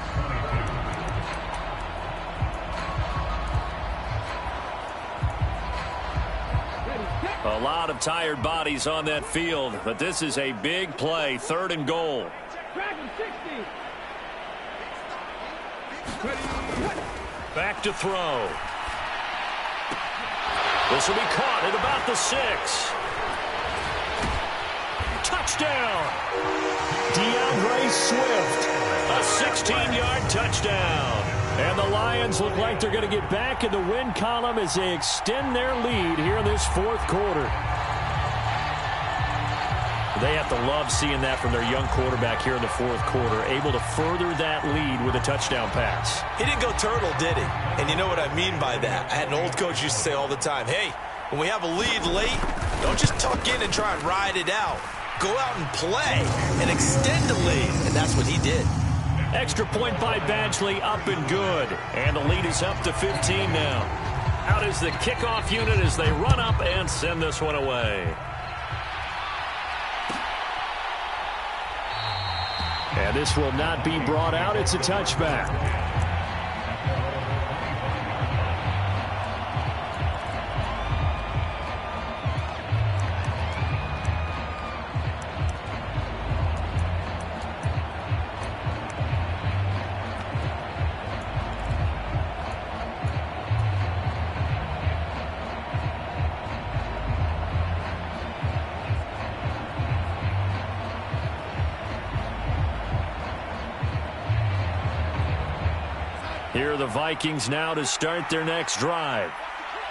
A lot of tired bodies on that field, but this is a big play, third and goal. Back to throw. This will be caught at about the 6. Touchdown! DeAndre Swift. A 16-yard touchdown. And the Lions look like they're going to get back in the win column as they extend their lead here in this fourth quarter. They have to love seeing that from their young quarterback here in the fourth quarter, able to further that lead with a touchdown pass. He didn't go turtle, did he? And you know what I mean by that. I had an old coach used to say all the time, hey, when we have a lead late, don't just tuck in and try and ride it out. Go out and play and extend the lead. And that's what he did. Extra point by Badgley, up and good. And the lead is up to 15 now. Out is the kickoff unit as they run up and send this one away. And this will not be brought out. It's a touchback. Here are the Vikings now to start their next drive.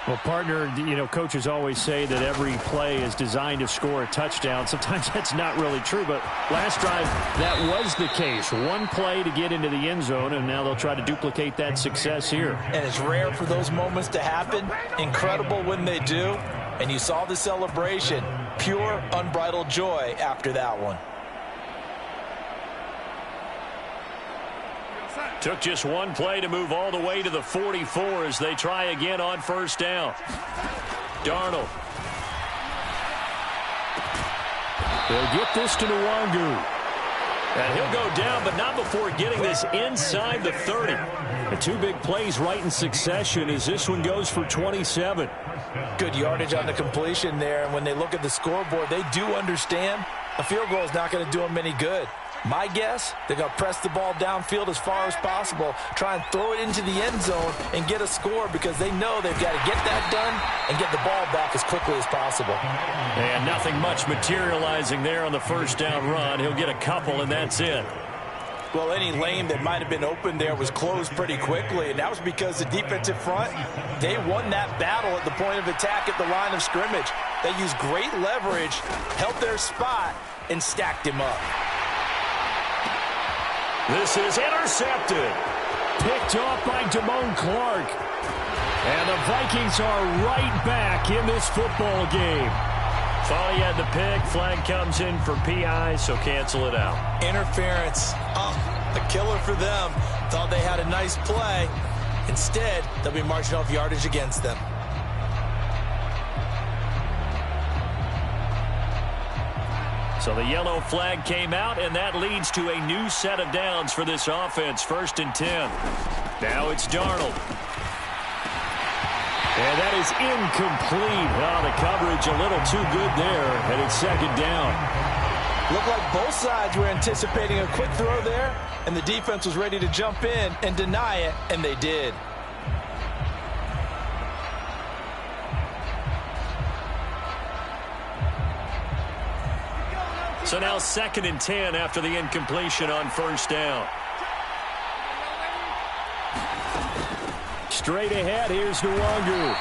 Well, partner, coaches always say that every play is designed to score a touchdown. Sometimes that's not really true, but last drive, that was the case. One play to get into the end zone, and now they'll try to duplicate that success here. And it's rare for those moments to happen. Incredible when they do. And you saw the celebration. Pure, unbridled joy after that one. Took just one play to move all the way to the 44 as they try again on first down. Darnold. They'll get this to Nwangu. And he'll go down, but not before getting this inside the 30. The two big plays right in succession as this one goes for 27. Good yardage on the completion there. And when they look at the scoreboard, they do understand a field goal is not going to do them any good. My guess, they're going to press the ball downfield as far as possible, try and throw it into the end zone and get a score because they know they've got to get that done and get the ball back as quickly as possible. And nothing much materializing there on the first down run. He'll get a couple, and that's it. Well, any lane that might have been open there was closed pretty quickly, and that was because the defensive front, they won that battle at the point of attack at the line of scrimmage. They used great leverage, held their spot, and stacked him up. This is intercepted. Picked off by Damone Clark. And the Vikings are right back in this football game. Thought he had the pick. Flag comes in for PI, so cancel it out. Interference. A killer for them. Thought they had a nice play. Instead, they'll be marching off yardage against them. So the yellow flag came out, and that leads to a new set of downs for this offense. 1st and 10. Now it's Darnold. And that is incomplete. Oh, the coverage a little too good there, and it's 2nd down. Looked like both sides were anticipating a quick throw there, and the defense was ready to jump in and deny it, and they did. So now 2nd and 10 after the incompletion on first down. Straight ahead, here's Nwangu.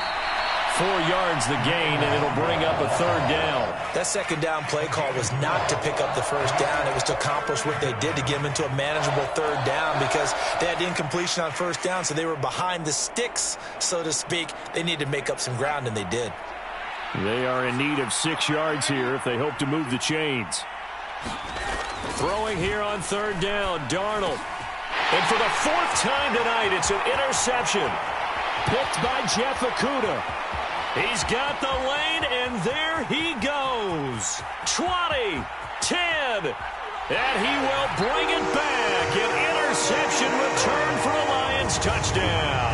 4 yards the gain, and it'll bring up a 3rd down. That 2nd down play call was not to pick up the 1st down. It was to accomplish what they did to get them into a manageable 3rd down because they had incompletion on 1st down, so they were behind the sticks, so to speak. They needed to make up some ground, and they did. They are in need of 6 yards here if they hope to move the chains. Throwing here on 3rd down, Darnold. And for the 4th time tonight, it's an interception. Picked by Jeff Okudah. He's got the lane, and there he goes. 20, 10, and he will bring it back. An interception return for a Lions touchdown.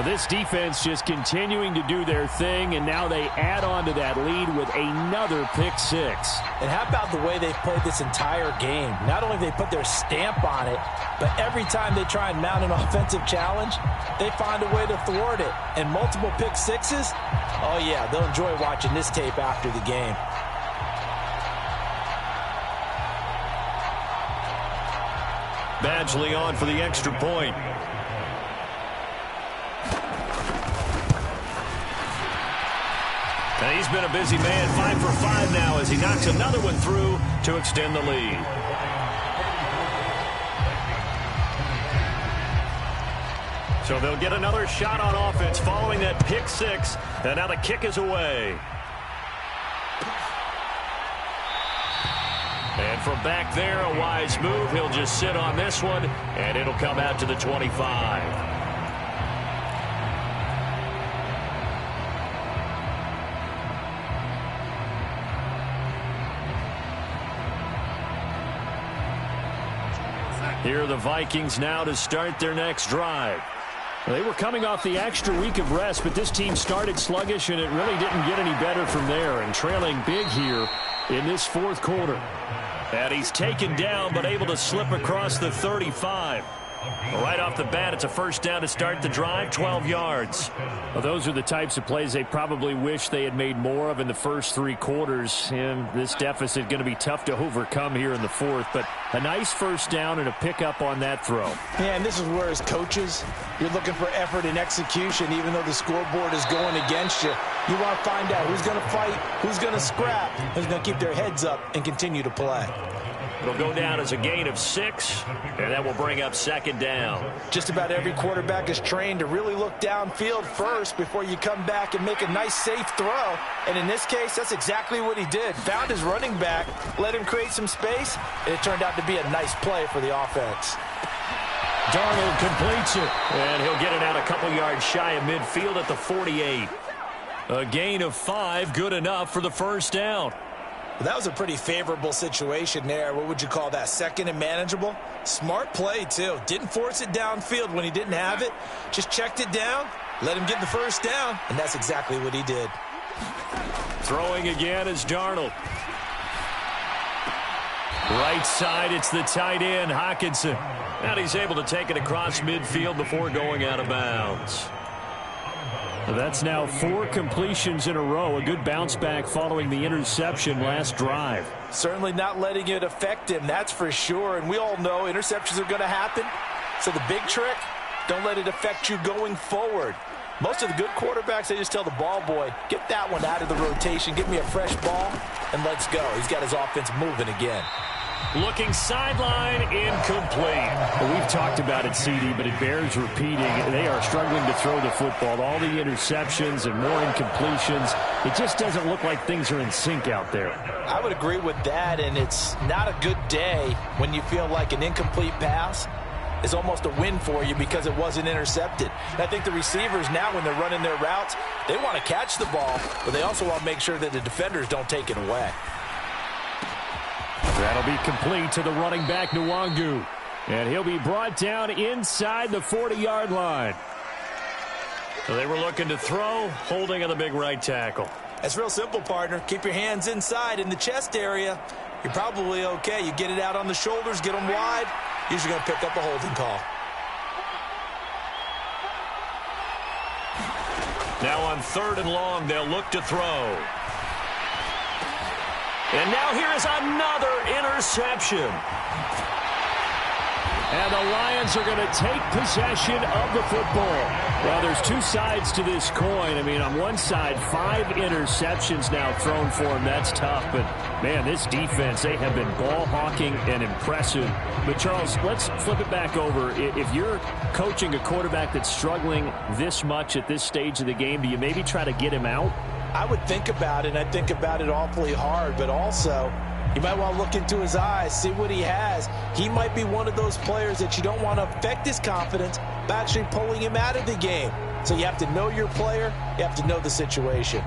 This defense just continuing to do their thing, and now they add on to that lead with another pick 6. And how about the way they've played this entire game? Not only have they put their stamp on it, but every time they try and mount an offensive challenge, they find a way to thwart it. And multiple pick 6s, oh yeah, they'll enjoy watching this tape after the game. Badgley on for the extra point. And he's been a busy man, 5 for 5 now as he knocks another one through to extend the lead. So they'll get another shot on offense following that pick 6. And now the kick is away. And from back there, a wise move. He'll just sit on this one, and it'll come out to the 25. Here are the Vikings now to start their next drive. They were coming off the extra week of rest, but this team started sluggish, and it really didn't get any better from there, and trailing big here in this 4th quarter. And he's taken down, but able to slip across the 35. Right off the bat, it's a first down to start the drive, 12 yards. Well, those are the types of plays they probably wish they had made more of in the first 3 quarters. And this deficit going to be tough to overcome here in the fourth. But a nice first down and a pickup on that throw. Yeah, and this is where as coaches, you're looking for effort and execution. Even though the scoreboard is going against you, you want to find out who's going to fight, who's going to scrap, who's going to keep their heads up and continue to play. It'll go down as a gain of 6, and that will bring up second down. Just about every quarterback is trained to really look downfield first before you come back and make a nice, safe throw. And in this case, that's exactly what he did. Found his running back, let him create some space, and it turned out to be a nice play for the offense. Darnold completes it, and he'll get it out a couple yards shy of midfield at the 48. A gain of 5, good enough for the first down. That was a pretty favorable situation there. What would you call that? Second and manageable? Smart play, too. Didn't force it downfield when he didn't have it. Just checked it down, let him get the first down, and that's exactly what he did. Throwing again is Darnold. Right side, it's the tight end, Hockenson. And he's able to take it across midfield before going out of bounds. That's now 4 completions in a row. A good bounce back following the interception last drive. Certainly not letting it affect him, that's for sure. And we all know interceptions are going to happen. So the big trick, don't let it affect you going forward. Most of the good quarterbacks, they just tell the ball boy, get that one out of the rotation, give me a fresh ball, and let's go. He's got his offense moving again. Looking sideline, incomplete. Well, we've talked about it, CD, but it bears repeating. They are struggling to throw the football. All the interceptions and more incompletions. It just doesn't look like things are in sync out there. I would agree with that, and it's not a good day when you feel like an incomplete pass is almost a win for you because it wasn't intercepted. And I think the receivers now, when they're running their routes, they want to catch the ball, but they also want to make sure that the defenders don't take it away. That'll be complete to the running back, Nwangu. And he'll be brought down inside the 40-yard line. So they were looking to throw, holding on the big right tackle. That's real simple, partner. Keep your hands inside in the chest area. You're probably okay. You get it out on the shoulders, get them wide. Usually going to pick up a holding call. Now on 3rd and long, they'll look to throw. And now here is another interception. And the Lions are going to take possession of the football. Well, there's 2 sides to this coin. I mean, on one side, 5 interceptions now thrown for him. That's tough. But, man, this defense, they have been ball hawking and impressive. But, Charles, let's flip it back over. If you're coaching a quarterback that's struggling this much at this stage of the game, do you maybe try to get him out? I would think about it, and I think about it awfully hard, but also you might want to look into his eyes, see what he has. He might be one of those players that you don't want to affect his confidence by actually pulling him out of the game. So you have to know your player, you have to know the situation.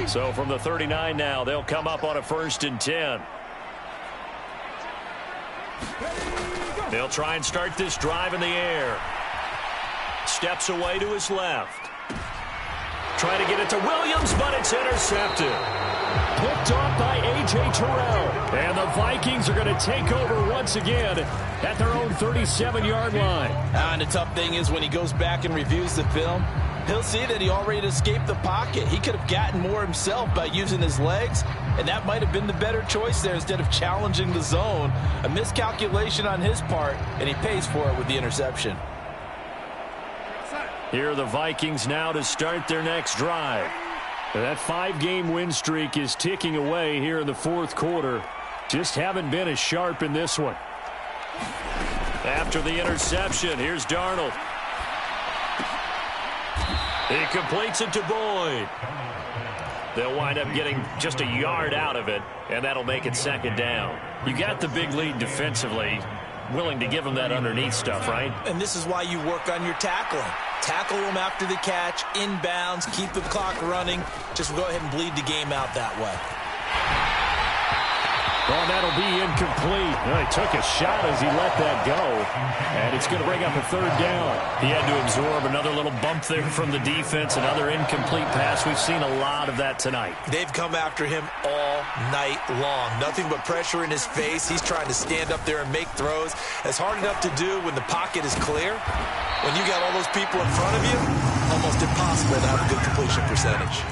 So from the 39 now, they'll come up on a 1st and 10. They'll try and start this drive in the air. Steps away to his left. Trying to get it to Williams, but it's intercepted. Picked off by A.J. Terrell. And the Vikings are going to take over once again at their own 37-yard line. And the tough thing is when he goes back and reviews the film, he'll see that he already escaped the pocket. He could have gotten more himself by using his legs, and that might have been the better choice there instead of challenging the zone. A miscalculation on his part, and he pays for it with the interception. Here are the Vikings now to start their next drive. That 5-game win streak is ticking away here in the 4th quarter. Just haven't been as sharp in this one. After the interception, here's Darnold. He completes it to Boyd. They'll wind up getting just a yard out of it, and that'll make it 2nd down. You got the big lead defensively. Willing to give them that underneath stuff, right? And this is why you work on your tackling. Tackle them after the catch, inbounds, keep the clock running. Just go ahead and bleed the game out that way. Oh, that'll be incomplete. Well, he took a shot as he let that go, and it's going to bring up a third down. He had to absorb another little bump there from the defense, another incomplete pass. We've seen a lot of that tonight. They've come after him all night long. Nothing but pressure in his face. He's trying to stand up there and make throws. It's hard enough to do when the pocket is clear. When you got all those people in front of you, almost impossible to have a good completion percentage.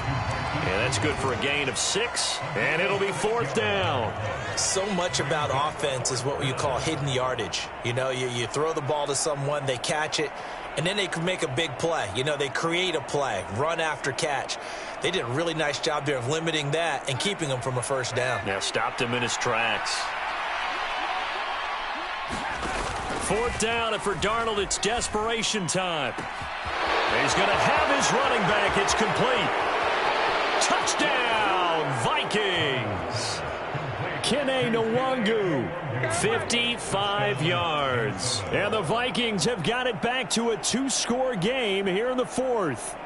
And that's good for a gain of 6, and it'll be 4th down. So much about offense is what you call hidden yardage. You know, you throw the ball to someone, they catch it, and then they can make a big play. You know, they create a play, run after catch. They did a really nice job there of limiting that and keeping him from a first down. Now stopped him in his tracks. 4th down, and for Darnold, it's desperation time. He's going to have his running back. It's complete. Touchdown, Vikings. Kene Nwangu, 55 yards. And the Vikings have got it back to a 2-score game here in the 4th.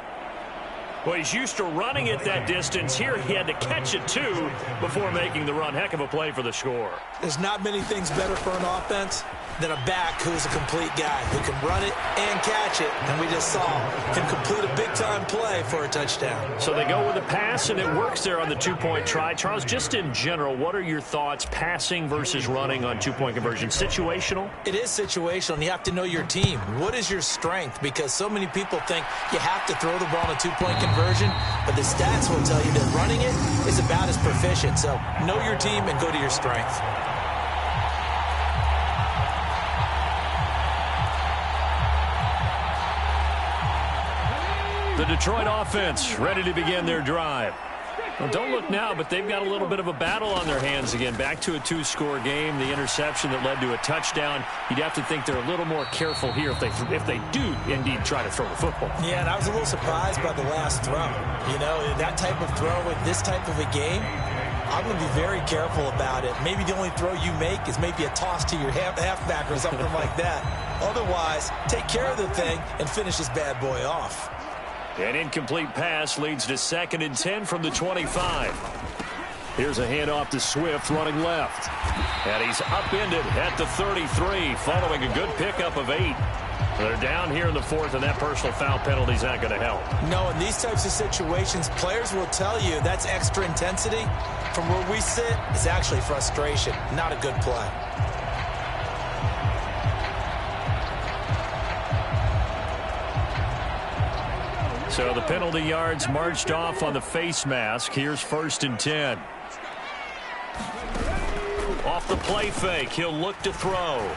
Well, he's used to running it that distance. Here he had to catch it, too, before making the run. Heck of a play for the score. There's not many things better for an offense than a back who's a complete guy who can run it and catch it. And we just saw him complete a big-time play for a touchdown. So they go with a pass, and it works there on the 2-point try. Charles, just in general, what are your thoughts passing versus running on 2-point conversion? Situational? It is situational, and you have to know your team. What is your strength? Because so many people think you have to throw the ball on a 2-point conversion, but the stats will tell you that running it is about as proficient. So know your team and go to your strength. The Detroit offense ready to begin their drive. Well, don't look now, but they've got a little bit of a battle on their hands again. Back to a 2-score game. The interception that led to a touchdown. You'd have to think they're a little more careful here if they do indeed try to throw the football. Yeah, and I was a little surprised by the last throw. You know, that type of throw in this type of a game, I'm going to be very careful about it. Maybe the only throw you make is maybe a toss to your halfback or something like that. Otherwise, take care of the thing and finish this bad boy off. An incomplete pass leads to 2nd and 10 from the 25. Here's a handoff to Swift running left. And he's upended at the 33 following a good pickup of 8. They're down here in the 4th, and that personal foul penalty is not going to help. No, in these types of situations, players will tell you that's extra intensity. From where we sit, it's actually frustration, not a good play. So the penalty yards marched off on the face mask. Here's 1st and 10. Off the play fake, he'll look to throw.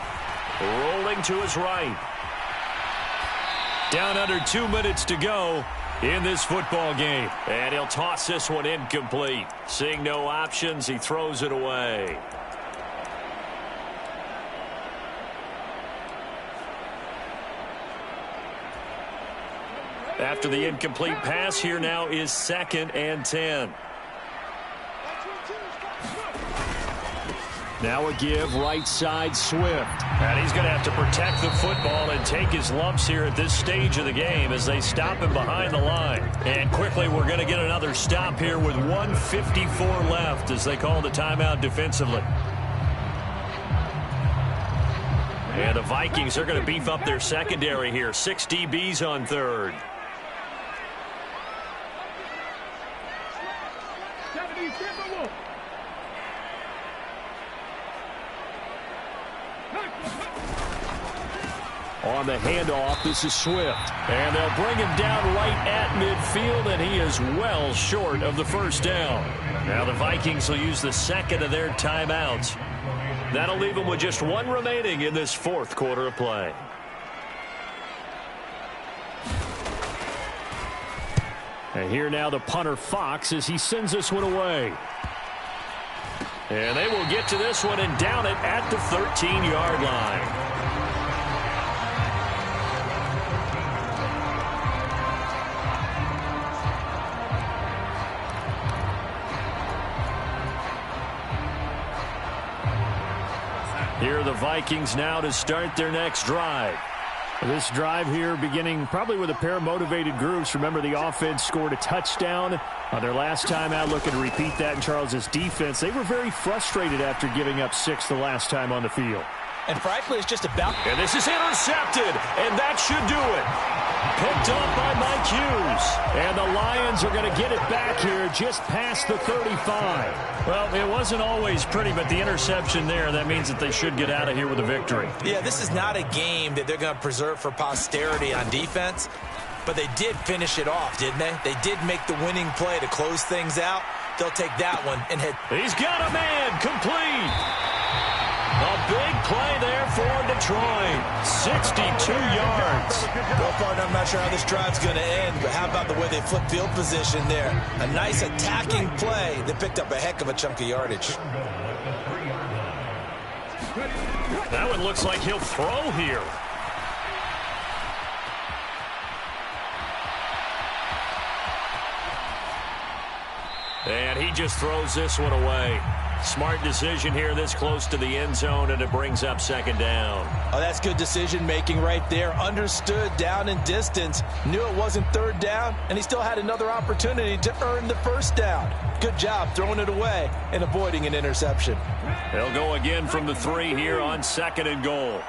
Rolling to his right. Down under 2 minutes to go in this football game. And he'll toss this one incomplete. Seeing no options, he throws it away. After the incomplete pass, here now is 2nd and 10. Now a give right side Swift. And he's going to have to protect the football and take his lumps here at this stage of the game as they stop him behind the line. And quickly we're going to get another stop here with 1:54 left as they call the timeout defensively. And the Vikings are going to beef up their secondary here. 6 DBs on 3rd. On the handoff, this is Swift. And they'll bring him down right at midfield, and he is well short of the first down. Now the Vikings will use the 2nd of their timeouts. That'll leave them with just 1 remaining in this 4th quarter of play. And here now the punter Fox as he sends this one away. And they will get to this one and down it at the 13-yard line. Here are the Vikings now to start their next drive. This drive here beginning probably with a pair of motivated groups. Remember, the offense scored a touchdown on their last time out, looking to repeat that in Charles's defense. They were very frustrated after giving up 6 the last time on the field. And frankly, it's just about... And this is intercepted, and that should do it. Picked up by Mike Hughes. And the Lions are going to get it back here just past the 35. Well, it wasn't always pretty, but the interception there, that means that they should get out of here with a victory. Yeah, this is not a game that they're going to preserve for posterity on defense, but they did finish it off, didn't they? They did make the winning play to close things out. They'll take that one and hit. He's got a man, complete. A big play there for Detroit. 62 yards. Well, partner, I'm not sure how this drive's going to end, but how about the way they flip field position there? A nice attacking play that picked up a heck of a chunk of yardage. That one looks like he'll throw here. And he just throws this one away. Smart decision here this close to the end zone, and it brings up second down. Oh, that's good decision-making right there. Understood down and distance. Knew it wasn't third down, and he still had another opportunity to earn the first down. Good job throwing it away and avoiding an interception. They'll go again from the 3 here on second and goal.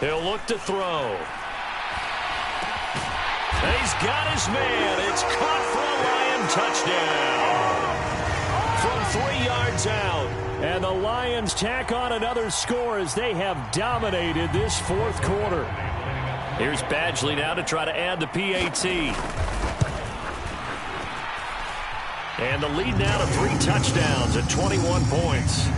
He'll look to throw. He's got his man. It's caught for a Lion touchdown. From 3 yards out. And the Lions tack on another score as they have dominated this fourth quarter. Here's Badgley now to try to add the PAT. And the lead now to 3 touchdowns at 21 points.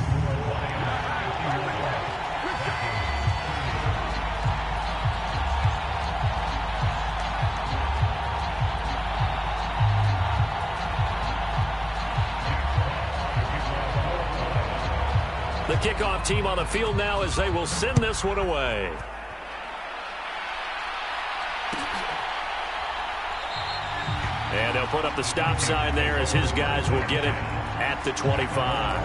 The kickoff team on the field now as they will send this one away. And they'll put up the stop sign there as his guys will get it at the 25.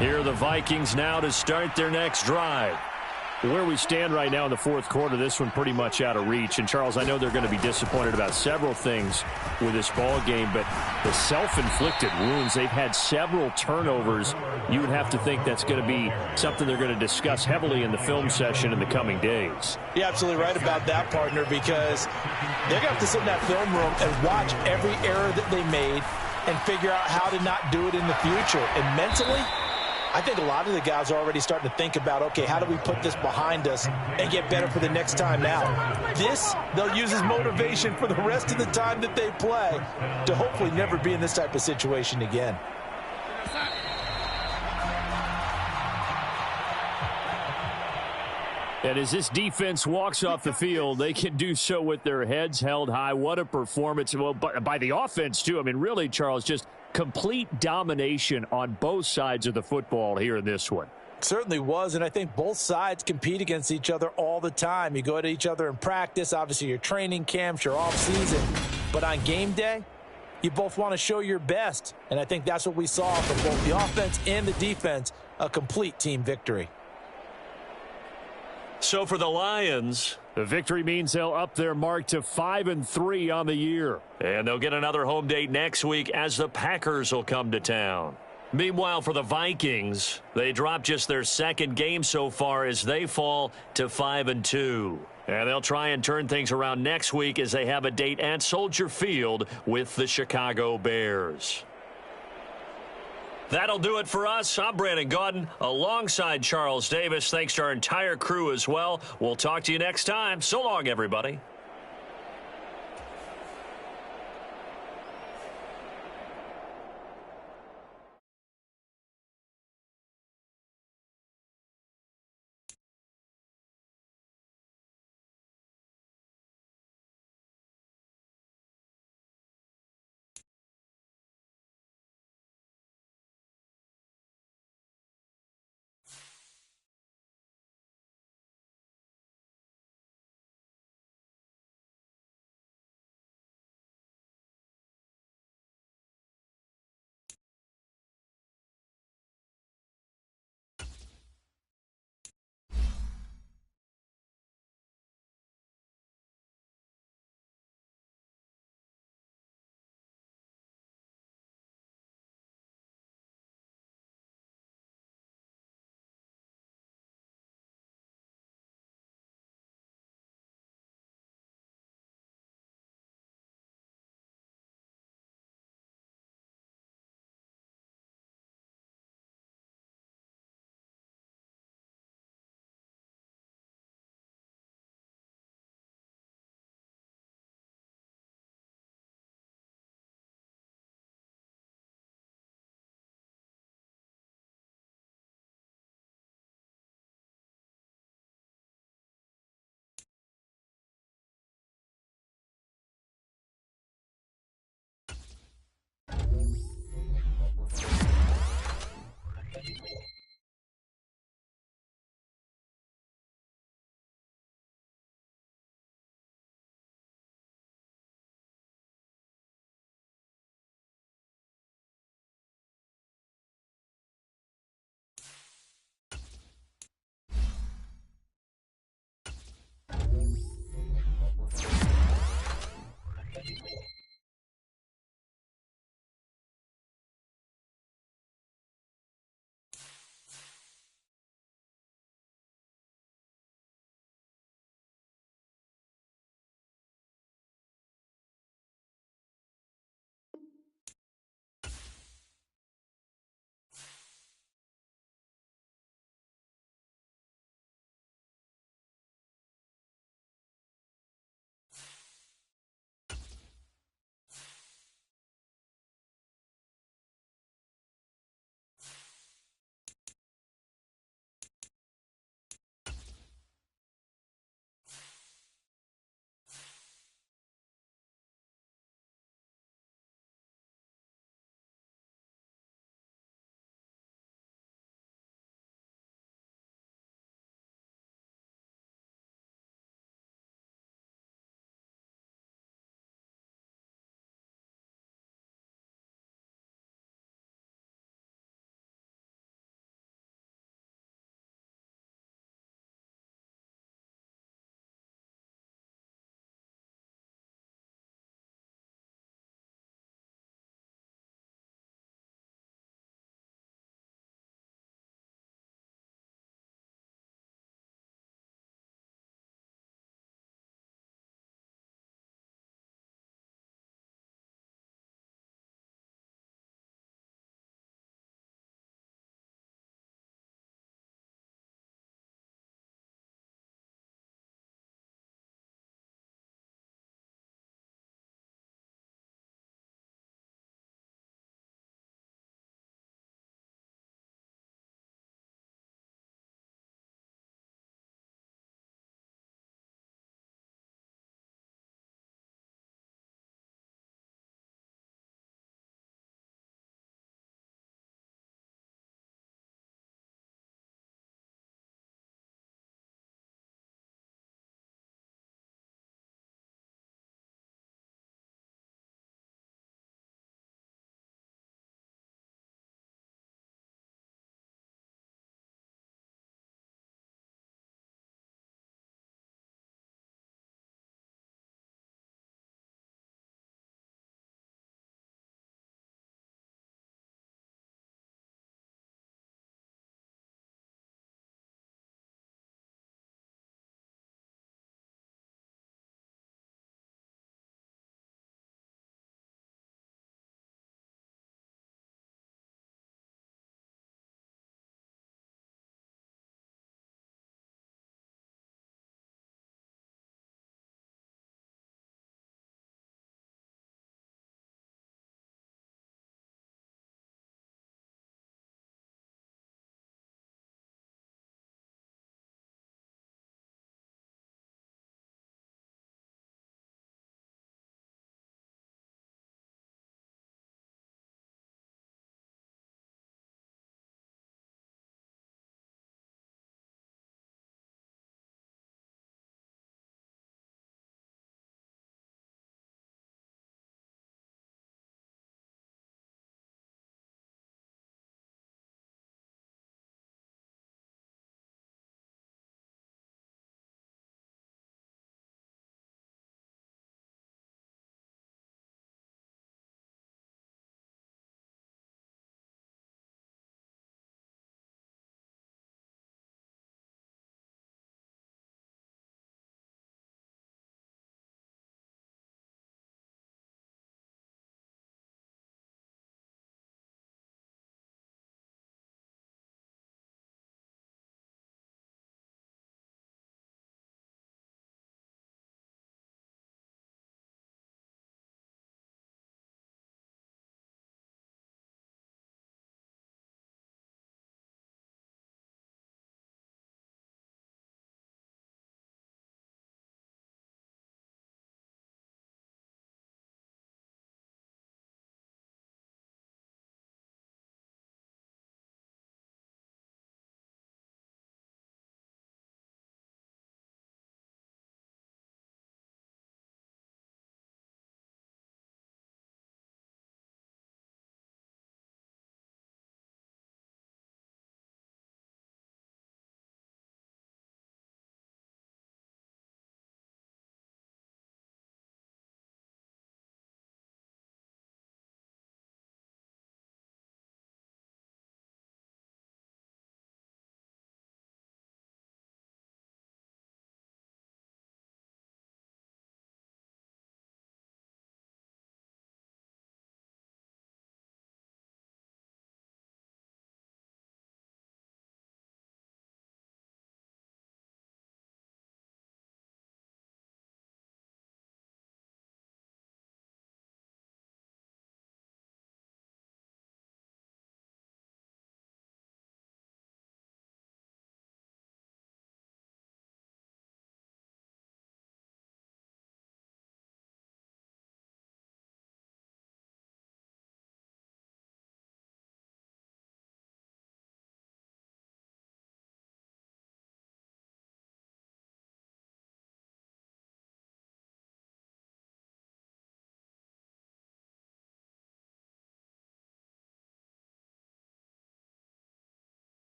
Here are the Vikings now to start their next drive. Where we stand right now in the fourth quarter, this one pretty much out of reach. And, Charles, I know they're going to be disappointed about several things with this ball game, but the self-inflicted wounds, they've had several turnovers. You would have to think that's going to be something they're going to discuss heavily in the film session in the coming days. You're absolutely right about that, partner, because they're going to have to sit in that film room and watch every error that they made and figure out how to not do it in the future. And mentally, I think a lot of the guys are already starting to think about, okay, how do we put this behind us and get better for the next time out? This, they'll use as motivation for the rest of the time that they play to hopefully never be in this type of situation again. And as this defense walks off the field, they can do so with their heads held high. What a performance. Well, by the offense, too. I mean, really, Charles, just complete domination on both sides of the football here in this one. Certainly was, and I think both sides compete against each other all the time. You go at each other in practice, obviously your training camps, your off-season. But on game day, you both want to show your best. And I think that's what we saw from both the offense and the defense, a complete team victory. So for the Lions, the victory means they'll up their mark to 5-3 on the year. And they'll get another home date next week as the Packers will come to town. Meanwhile, for the Vikings, they dropped just their second game so far as they fall to 5-2. And they'll try and turn things around next week as they have a date at Soldier Field with the Chicago Bears. That'll do it for us. I'm Brandon Gaudin alongside Charles Davis. Thanks to our entire crew as well. We'll talk to you next time. So long, everybody.